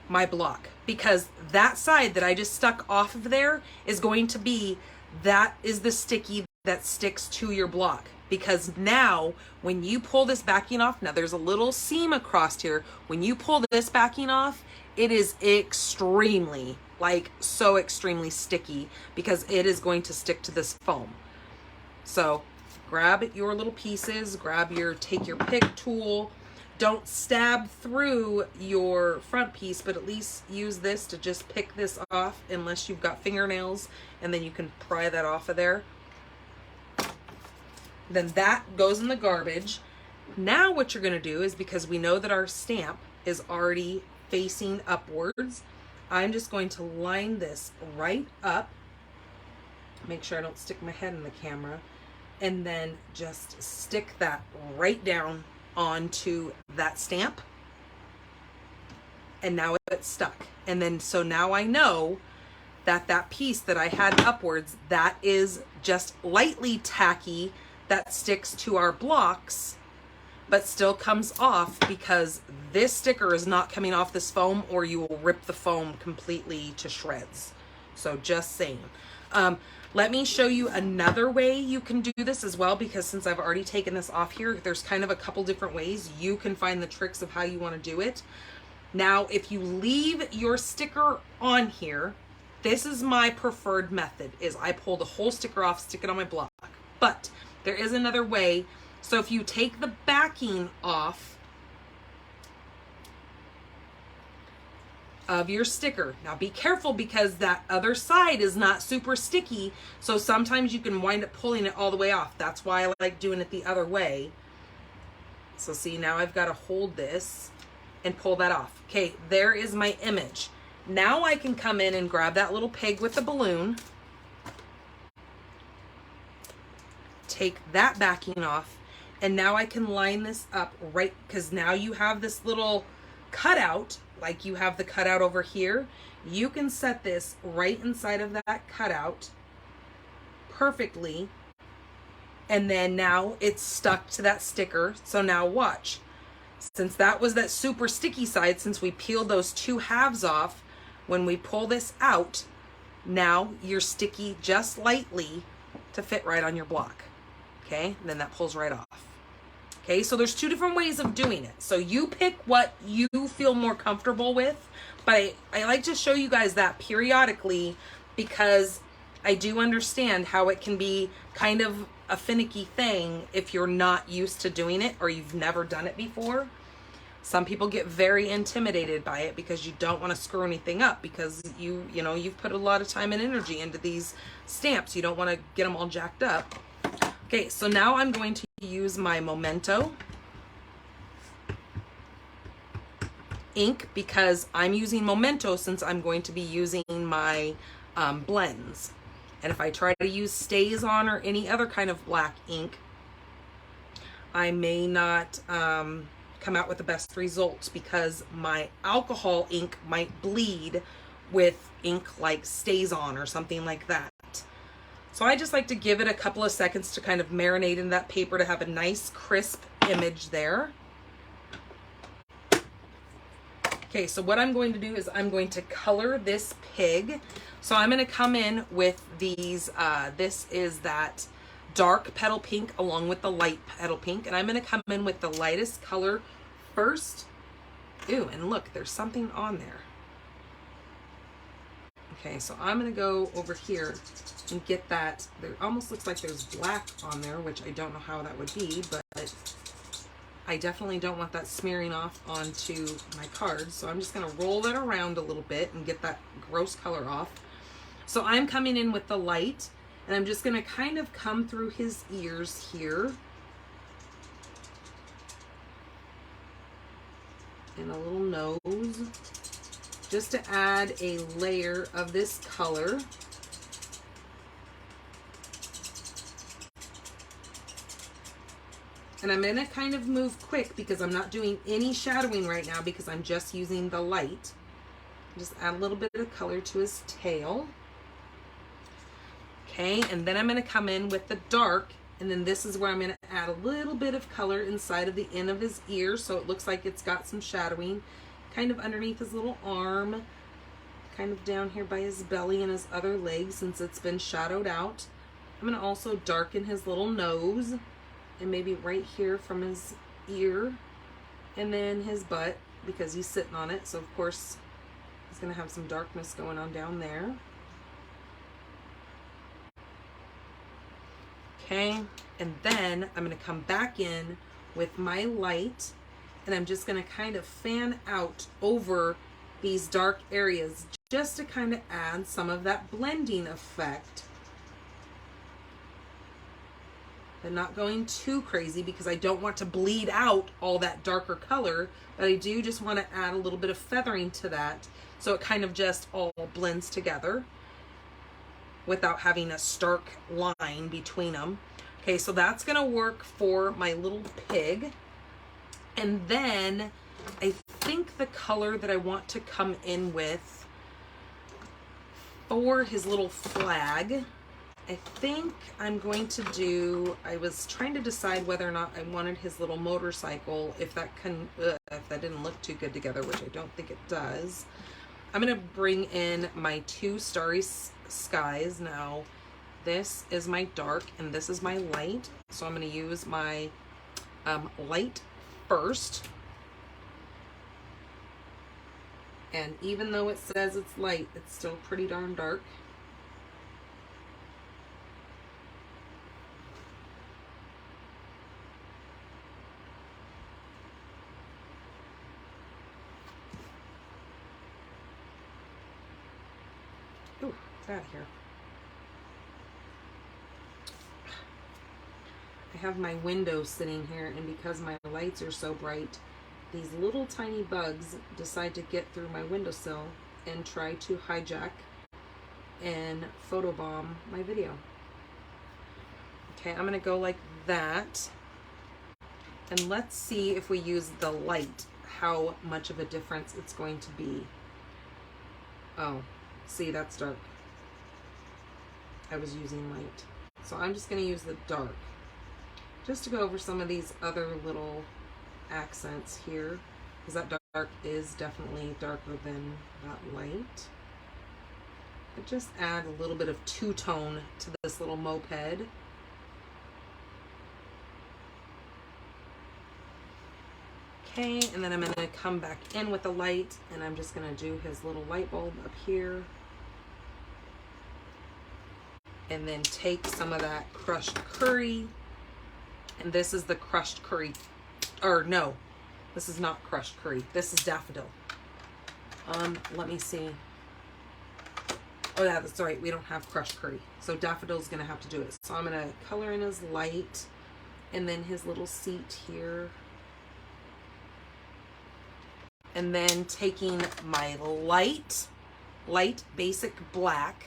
my block, because that side that I just stuck off of there is going to be, that is the sticky that sticks to your block. Because now when you pull this backing off, now there's a little seam across here. When you pull this backing off, it is extremely, like so extremely sticky, because it is going to stick to this foam. So grab your little pieces, take your pick tool. Don't stab through your front piece, but at least use this to just pick this off, unless you've got fingernails, and then you can pry that off of there. Then that goes in the garbage. Now what you're going to do is, because we know that our stamp is already facing upwards, I'm just going to line this right up. Make sure I don't stick my head in the camera. And then just stick that right down onto that stamp. And now it's stuck. And then, so now I know that that piece that I had upwards, that is just lightly tacky, that sticks to our blocks, but still comes off, because this sticker is not coming off this foam, or you will rip the foam completely to shreds. So just saying. Let me show you another way you can do this as well, because since I've already taken this off here, there's kind of a couple different ways you can find the tricks of how you want to do it. Now, if you leave your sticker on here, this is my preferred method, is I pull the whole sticker off, stick it on my block. But there is another way. So if you take the backing off of your sticker, now be careful because that other side is not super sticky. So sometimes you can wind up pulling it all the way off. That's why I like doing it the other way. So see, now I've got to hold this and pull that off. Okay, there is my image. Now I can come in and grab that little pig with the balloon, take that backing off, and now I can line this up right, because now you have this little cutout, like you have the cutout over here. You can set this right inside of that cutout perfectly, and then now it's stuck to that sticker. So now watch. Since that was that super sticky side, since we peeled those two halves off, when we pull this out, now you're sticky just lightly to fit right on your block. Okay, and then that pulls right off. Okay, so there's two different ways of doing it. So you pick what you feel more comfortable with, but I like to show you guys that periodically because I do understand how it can be kind of a finicky thing if you're not used to doing it or you've never done it before. Some people get very intimidated by it because you don't want to screw anything up because you've put a lot of time and energy into these stamps. You don't want to get them all jacked up. Okay, so now I'm going to use my Memento ink because I'm using Memento since I'm going to be using my blends. And if I try to use Stays On or any other kind of black ink, I may not come out with the best results because my alcohol ink might bleed with ink like Stays On or something like that. So I just like to give it a couple of seconds to kind of marinate in that paper to have a nice crisp image there. Okay, so what I'm going to do is I'm going to color this pig. So I'm going to come in with these, this is that dark petal pink along with the light petal pink, and I'm going to come in with the lightest color first. Ooh, and look, there's something on there. Okay, so I'm going to go over here and get that. There almost looks like there's black on there, which I don't know how that would be, but I definitely don't want that smearing off onto my cards. So I'm just going to roll that around a little bit and get that gross color off. So I'm coming in with the light, and I'm just going to kind of come through his ears here. And a little nose, just to add a layer of this color. And I'm going to kind of move quick because I'm not doing any shadowing right now because I'm just using the light. Just add a little bit of color to his tail. Okay, and then I'm going to come in with the dark, and then this is where I'm going to add a little bit of color inside of the end of his ear so it looks like it's got some shadowing, kind of underneath his little arm, kind of down here by his belly and his other legs since it's been shadowed out. I'm going to also darken his little nose and maybe right here from his ear and then his butt because he's sitting on it, so of course he's going to have some darkness going on down there. Okay, and then I'm going to come back in with my light, and I'm just going to kind of fan out over these dark areas just to kind of add some of that blending effect. But not going too crazy because I don't want to bleed out all that darker color, but I do just want to add a little bit of feathering to that so it kind of just all blends together without having a stark line between them. Okay, so that's gonna work for my little pig. And then I think the color that I want to come in with for his little flag, I think I'm going to do, I was trying to decide whether or not I wanted his little motorcycle, if that didn't look too good together, which I don't think it does. I'm gonna bring in my two starry skies. Now this is my dark and this is my light, so I'm going to use my light first. And even though it says it's light, it's still pretty darn dark. Ooh, it's out of here. I have my window sitting here, and because my lights are so bright, these little tiny bugs decide to get through my windowsill and try to hijack and photobomb my video. Okay, I'm gonna go like that. And let's see if we use the light, how much of a difference it's going to be. Oh, see, that's dark. I was using light. So I'm just gonna use the dark, just to go over some of these other little accents here, because that dark is definitely darker than that light. But just add a little bit of two-tone to this little moped. Okay, and then I'm going to come back in with the light, and I'm just going to do his little light bulb up here. And then take some of that crushed curry. And this is the crushed curry. Or no, this is not crushed curry. This is daffodil. Let me see. Oh yeah, that's right. We don't have crushed curry. So daffodil's gonna have to do it. So I'm gonna color in his light and then his little seat here. And then taking my light basic black.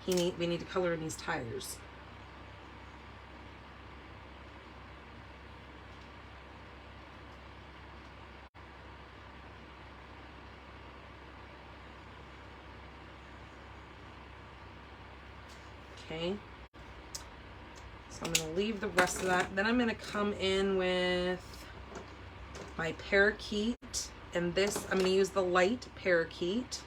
We need to color in these tires. Okay, so I'm going to leave the rest of that. Then I'm going to come in with my parakeet, and this, I'm going to use the light parakeet.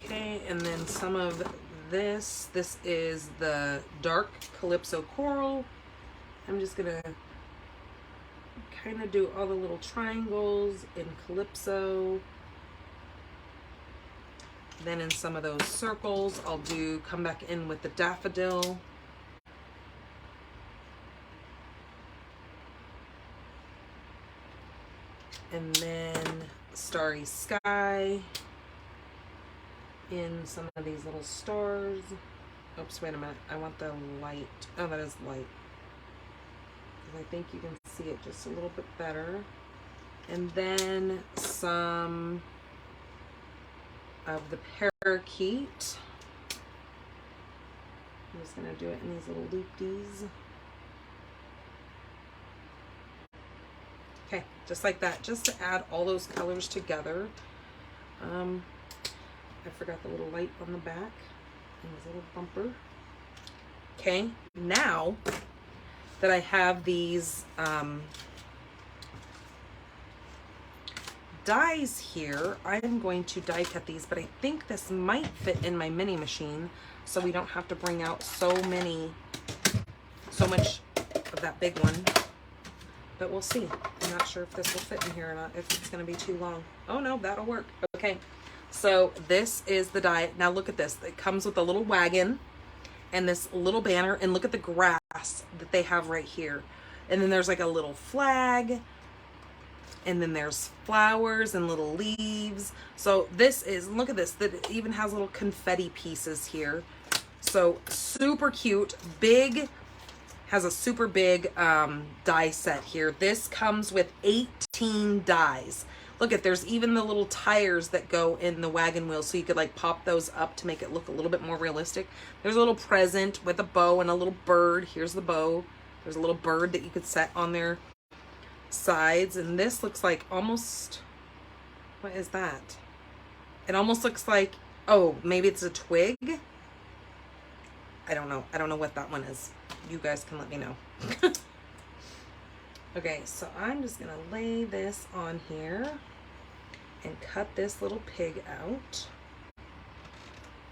Okay, and then some of this is the dark Calypso coral. I'm just gonna kind of do all the little triangles in Calypso. Then in some of those circles, I'll come back in with the daffodil. And then starry sky in some of these little stars. Oops, wait a minute. I want the light. Oh, that is light. I think you can see it just a little bit better. And then some of the parakeet. I'm just going to do it in these little loop-dees. Okay, just like that, just to add all those colors together. I forgot the little light on the back and this little bumper. Okay, now that I have these dies here, I'm going to die cut these, but I think this might fit in my mini machine, so we don't have to bring out so much of that big one. But we'll see. I'm not sure if this will fit in here or not, if it's going to be too long. Oh no, that'll work. Okay, so this is the die. Now look at this. It comes with a little wagon and this little banner, and look at the grass that they have right here. And then there's like a little flag, and then there's flowers and little leaves. So this is, look at this, that it even has little confetti pieces here. So super cute, big, has a super big die set here. This comes with 18 dies. Look at, there's even the little tires that go in the wagon wheel, so you could like pop those up to make it look a little bit more realistic. There's a little present with a bow and a little bird. Here's the bow. There's a little bird that you could set on their sides. And this looks like almost, what is that? It almost looks like, oh, maybe it's a twig. I don't know. I don't know what that one is. You guys can let me know. Okay, so I'm just gonna lay this on here. and cut this little pig out,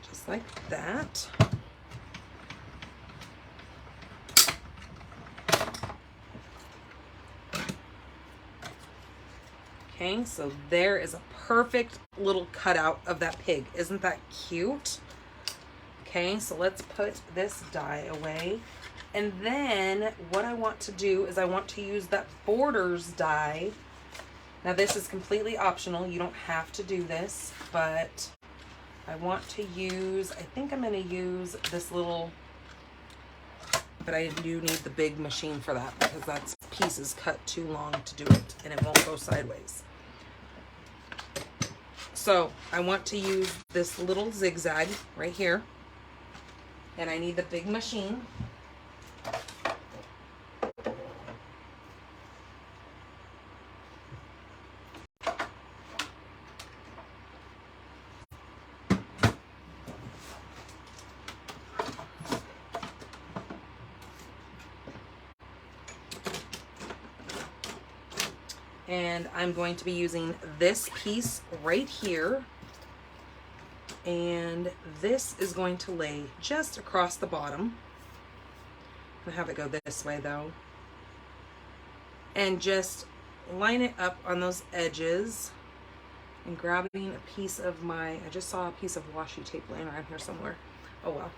just like that. Okay, so there is a perfect little cutout of that pig. Isn't that cute? Okay, so let's put this die away. And then what I want to do is I want to use that borders die. Now this is completely optional. You don't have to do this, but I want to use, I think I'm going to use this little, but I do need the big machine for that because that piece is cut too long to do it and it won't go sideways. So I want to use this little zigzag right here, and I need the big machine. And I'm going to be using this piece right here. And this is going to lay just across the bottom. I'm gonna have it go this way though. And just line it up on those edges. And grabbing a piece of my, I just saw a piece of washi tape laying around here somewhere. Oh well.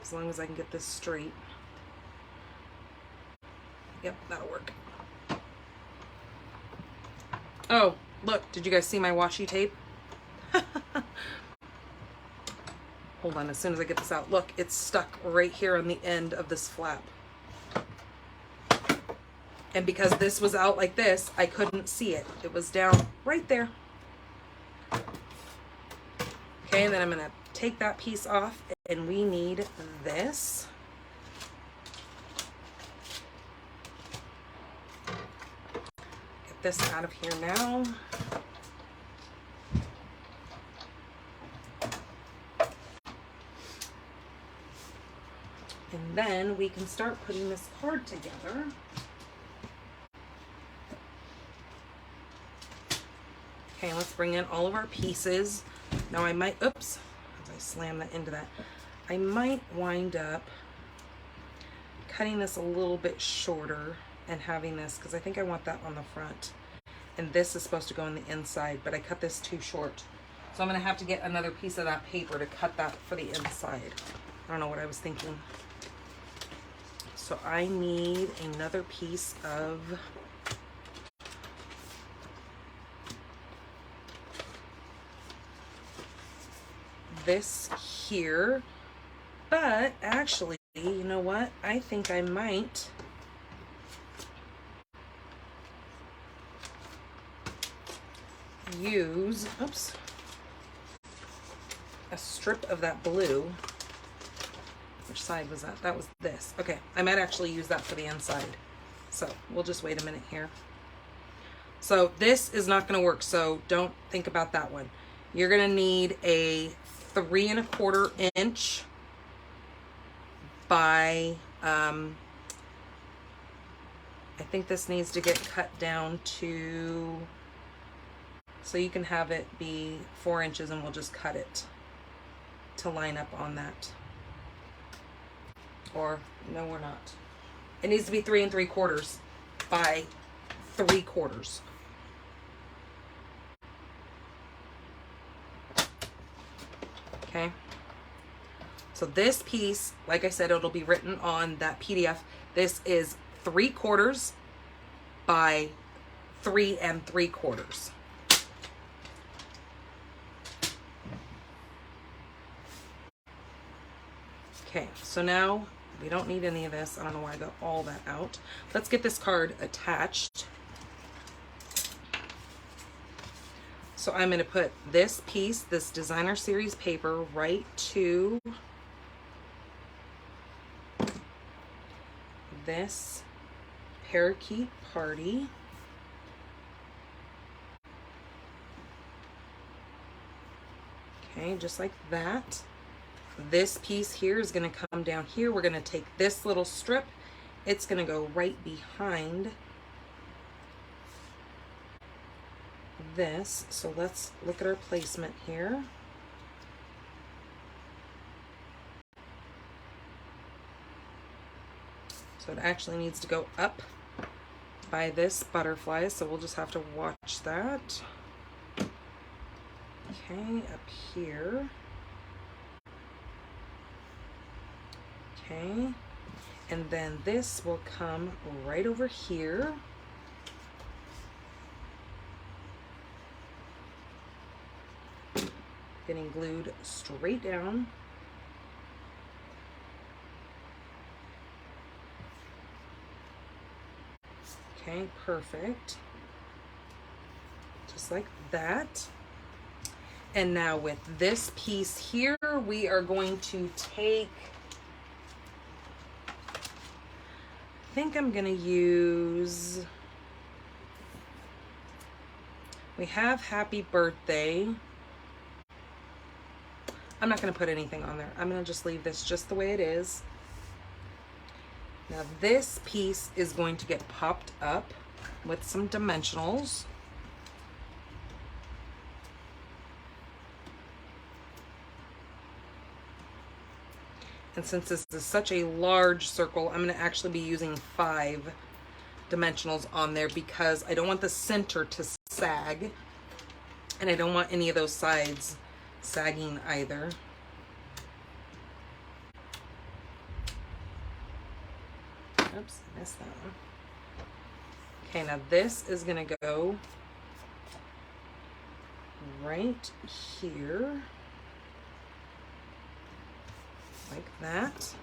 As long as I can get this straight. Yep, that'll work. Oh, look, did you guys see my washi tape? Hold on, as soon as I get this out. Look, it's stuck right here on the end of this flap. And because this was out like this, I couldn't see it. It was down right there. Okay, and then I'm gonna take that piece off, and we need this. This out of here now. And then we can start putting this card together. Okay, let's bring in all of our pieces. Now I might, oops, as I slam that into that, I might wind up cutting this a little bit shorter and having this, because I think I want that on the front. And this is supposed to go on the inside, but I cut this too short. So I'm gonna have to get another piece of that paper to cut that for the inside. I don't know what I was thinking. So I need another piece of this here. But actually, you know what? I think I might use, oops, a strip of that blue. Which side was that? That was this. Okay, I might actually use that for the inside. So we'll just wait a minute here. So this is not going to work, so don't think about that one. You're going to need a 3 1/4 inch by, I think this needs to get cut down to, so you can have it be 4 inches, and we'll just cut it to line up on that. Or no, we're not. It needs to be 3 3/4 by 3/4. Okay. So this piece, like I said, it'll be written on that PDF. This is 3/4 by 3 3/4. Okay, so now we don't need any of this. I don't know why I got all that out. Let's get this card attached. So I'm going to put this piece, this designer series paper, right to this parakeet party. Okay, just like that. This piece here is going to come down here. We're going to take this little strip. It's going to go right behind this. So let's look at our placement here. So it actually needs to go up by this butterfly, so we'll just have to watch that. Okay, up here. Okay, and then this will come right over here. Getting glued straight down. Okay, perfect. Just like that. And now with this piece here, we are going to take, I think I'm gonna use, we have Happy Birthday. I'm not gonna put anything on there. I'm gonna just leave this just the way it is. Now this piece is going to get popped up with some dimensionals. And since this is such a large circle, I'm going to actually be using 5 dimensionals on there because I don't want the center to sag, and I don't want any of those sides sagging either. Oops, I missed that one. Okay, now this is going to go right here. Like that.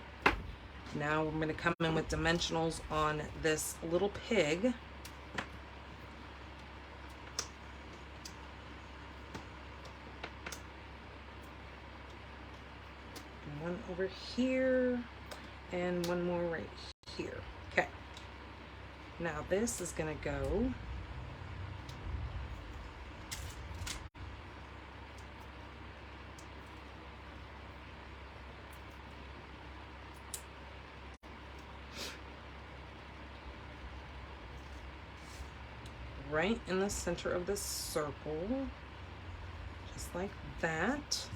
Now we're going to come in with dimensionals on this little pig. One over here and one more right here. Okay. Now this is going to go right in the center of this circle, just like that.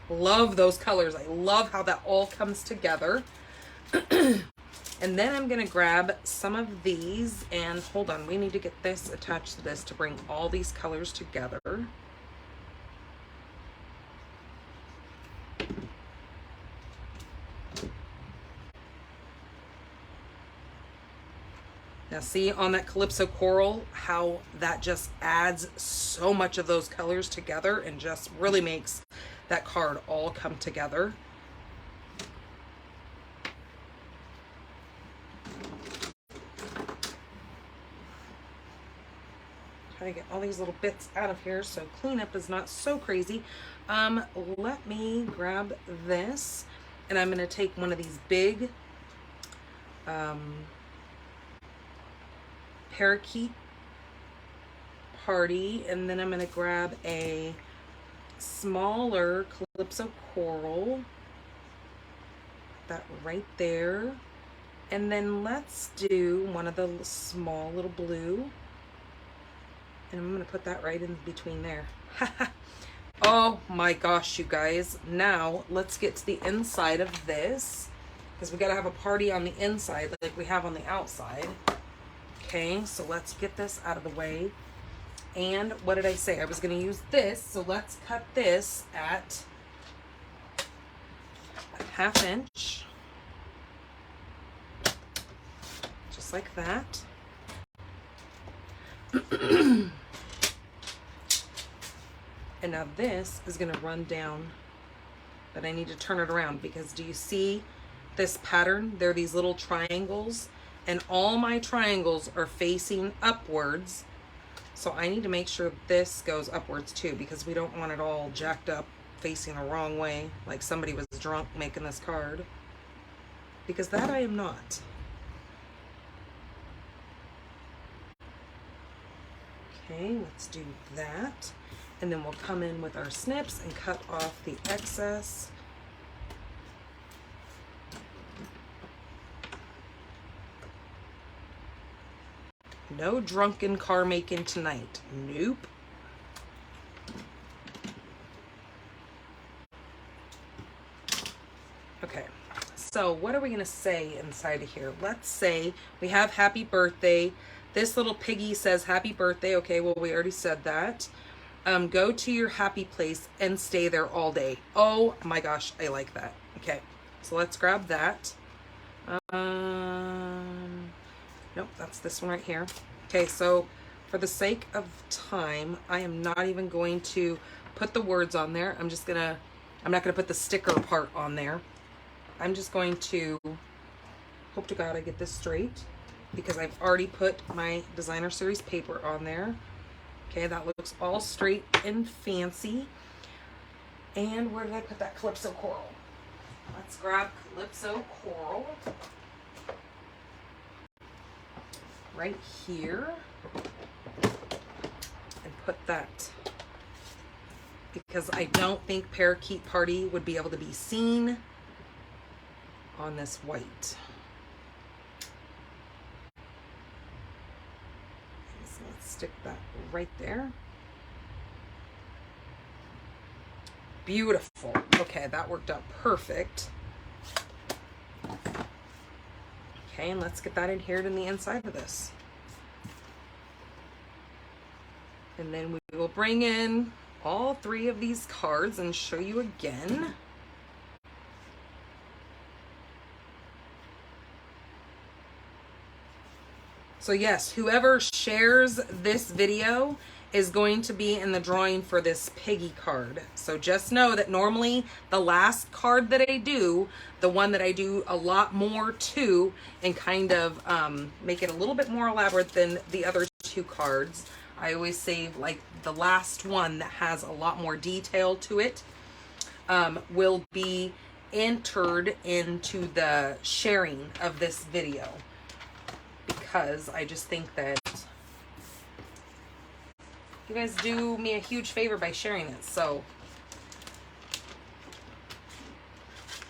Love those colors. I love how that all comes together. And then I'm gonna grab some of these, and hold on, we need to get this attached to this to bring all these colors together. Now see on that Calypso Coral how that just adds so much of those colors together and just really makes that card all come together. Try to get all these little bits out of here so cleanup is not so crazy. Let me grab this, and I'm gonna take one of these big parakeet party, and then I'm going to grab a smaller Calypso Coral, that right there, and then let's do one of the small little blue, and I'm going to put that right in between there. Oh my gosh, you guys. Now let's get to the inside of this, because we got to have a party on the inside like we have on the outside. Okay, so let's get this out of the way. And what did I say? I was going to use this, so let's cut this at a 1/2 inch. Just like that. And now this is going to run down, but I need to turn it around because do you see this pattern? There are these little triangles, and all my triangles are facing upwards. So I need to make sure this goes upwards too, because we don't want it all jacked up facing the wrong way, like somebody was drunk making this card, because that I am not. Okay, let's do that. And then we'll come in with our snips and cut off the excess. No drunken car making tonight. Nope. Okay, so what are we gonna say inside of here? Let's say we have happy birthday. This little piggy says happy birthday. Okay, well, we already said that. Go to your happy place and stay there all day. Oh my gosh, I like that. Okay, so let's grab that. Nope, that's this one right here. Okay, so for the sake of time, I am not even going to put the words on there. I'm not gonna put the sticker part on there. I'm just going to, hope to God I get this straight, because I've already put my designer series paper on there. Okay, that looks all straight and fancy. And where did I put that Calypso Coral? Let's grab Calypso Coral. Right here. And put that, because I don't think Parakeet Party would be able to be seen on this white. So let's stick that right there. Beautiful. Okay, that worked out perfect. Okay, and let's get that adhered in the inside of this. And then we will bring in all 3 of these cards and show you again. So yes, whoever shares this video is going to be in the drawing for this Piggy card. So just know that normally the last card that I do, the one that I do a lot more to and kind of make it a little bit more elaborate than the other 2 cards, I always save like the last one that has a lot more detail to it, will be entered into the sharing of this video. Because I just think that you guys do me a huge favor by sharing it. So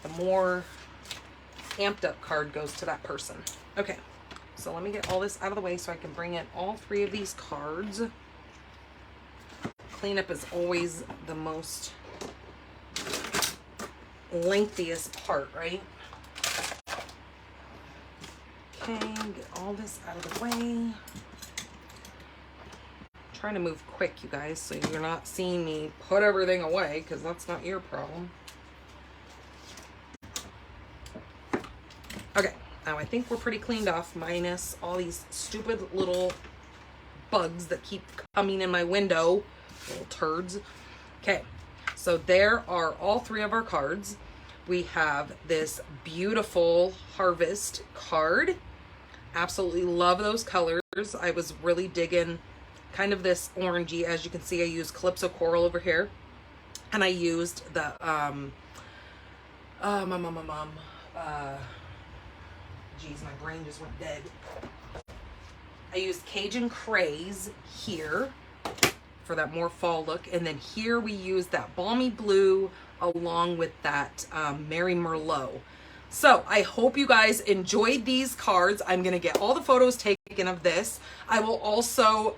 the more amped up card goes to that person. Okay, so let me get all this out of the way so I can bring in all 3 of these cards. Cleanup is always the most lengthiest part, right? Okay, get all this out of the way. I'm trying to move quick, you guys, so you're not seeing me put everything away, because that's not your problem. Okay, now I think we're pretty cleaned off, minus all these stupid little bugs that keep coming in my window. Little turds. Okay, so there are all 3 of our cards. We have this beautiful Harvest card. Absolutely love those colors. I was really digging kind of this orangey. As you can see, I used Calypso Coral over here, and I used the geez, my brain just went dead. I used Cajun Craze here for that more fall look, and then here we used that Balmy Blue along with that Mary Merlot. So I hope you guys enjoyed these cards. I'm gonna get all the photos taken of this. I will also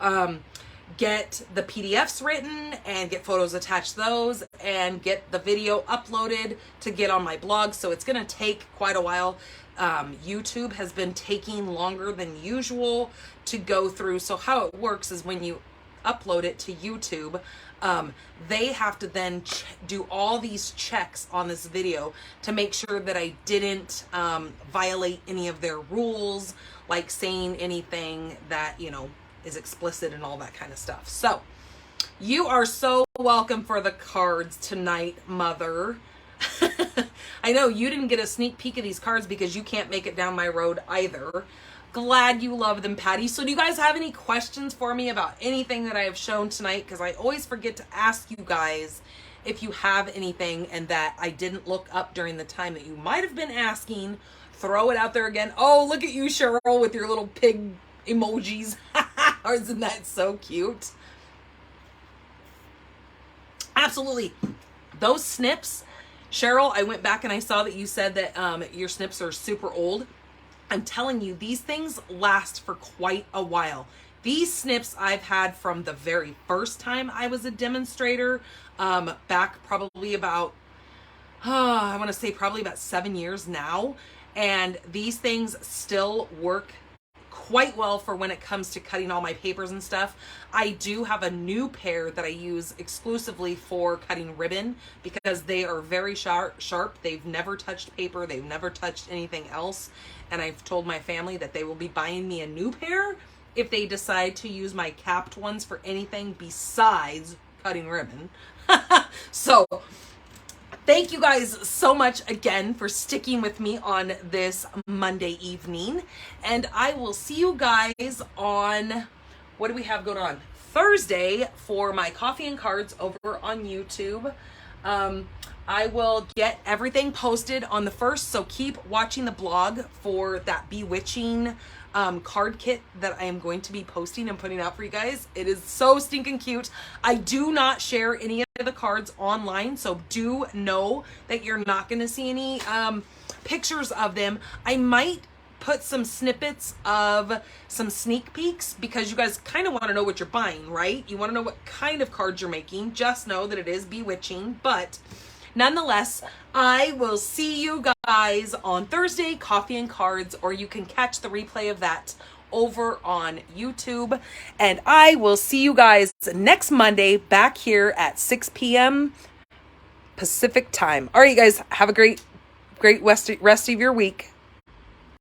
get the PDFs written and get photos attached to those and get the video uploaded to get on my blog. So it's gonna take quite a while. YouTube has been taking longer than usual to go through. So how it works is when you upload it to YouTube, they have to then do all these checks on this video to make sure that I didn't violate any of their rules, like saying anything that, you know, is explicit and all that kind of stuff. So you are so welcome for the cards tonight, Mother. I know you didn't get a sneak peek of these cards because you can't make it down my road either. Glad you love them, Patty. So do you guys have any questions for me about anything that I have shown tonight? Because I always forget to ask you guys if you have anything and that I didn't look up during the time that you might have been asking. Throw it out there again. Oh, look at you, Cheryl, with your little pig emojis. Isn't that so cute? Absolutely. Those snips, Cheryl, I went back and I saw that you said that your snips are super old. I'm telling you, these things last for quite a while. These snips I've had from the very first time I was a demonstrator, back probably about, I want to say probably about 7 years now. And these things still work quite well for when it comes to cutting all my papers and stuff. I do have a new pair that I use exclusively for cutting ribbon because they are very sharp. They've never touched paper. They've never touched anything else. And I've told my family that they will be buying me a new pair if they decide to use my capped ones for anything besides cutting ribbon. So thank you guys so much again for sticking with me on this Monday evening. And I will see you guys on, what do we have going on? Thursday for my coffee and cards over on YouTube. I will get everything posted on the 1st, so keep watching the blog for that bewitching card kit that I am going to be posting and putting out for you guys. It is so stinking cute. I do not share any of the cards online, so do know that you're not going to see any pictures of them. I might put some snippets of some sneak peeks because you guys kind of want to know what you're buying, right? You want to know what kind of cards you're making. Just know that it is bewitching, but nonetheless, I will see you guys on Thursday, coffee and cards, or you can catch the replay of that over on YouTube. And I will see you guys next Monday back here at 6 p.m. Pacific time. All right, you guys, have a great rest of your week.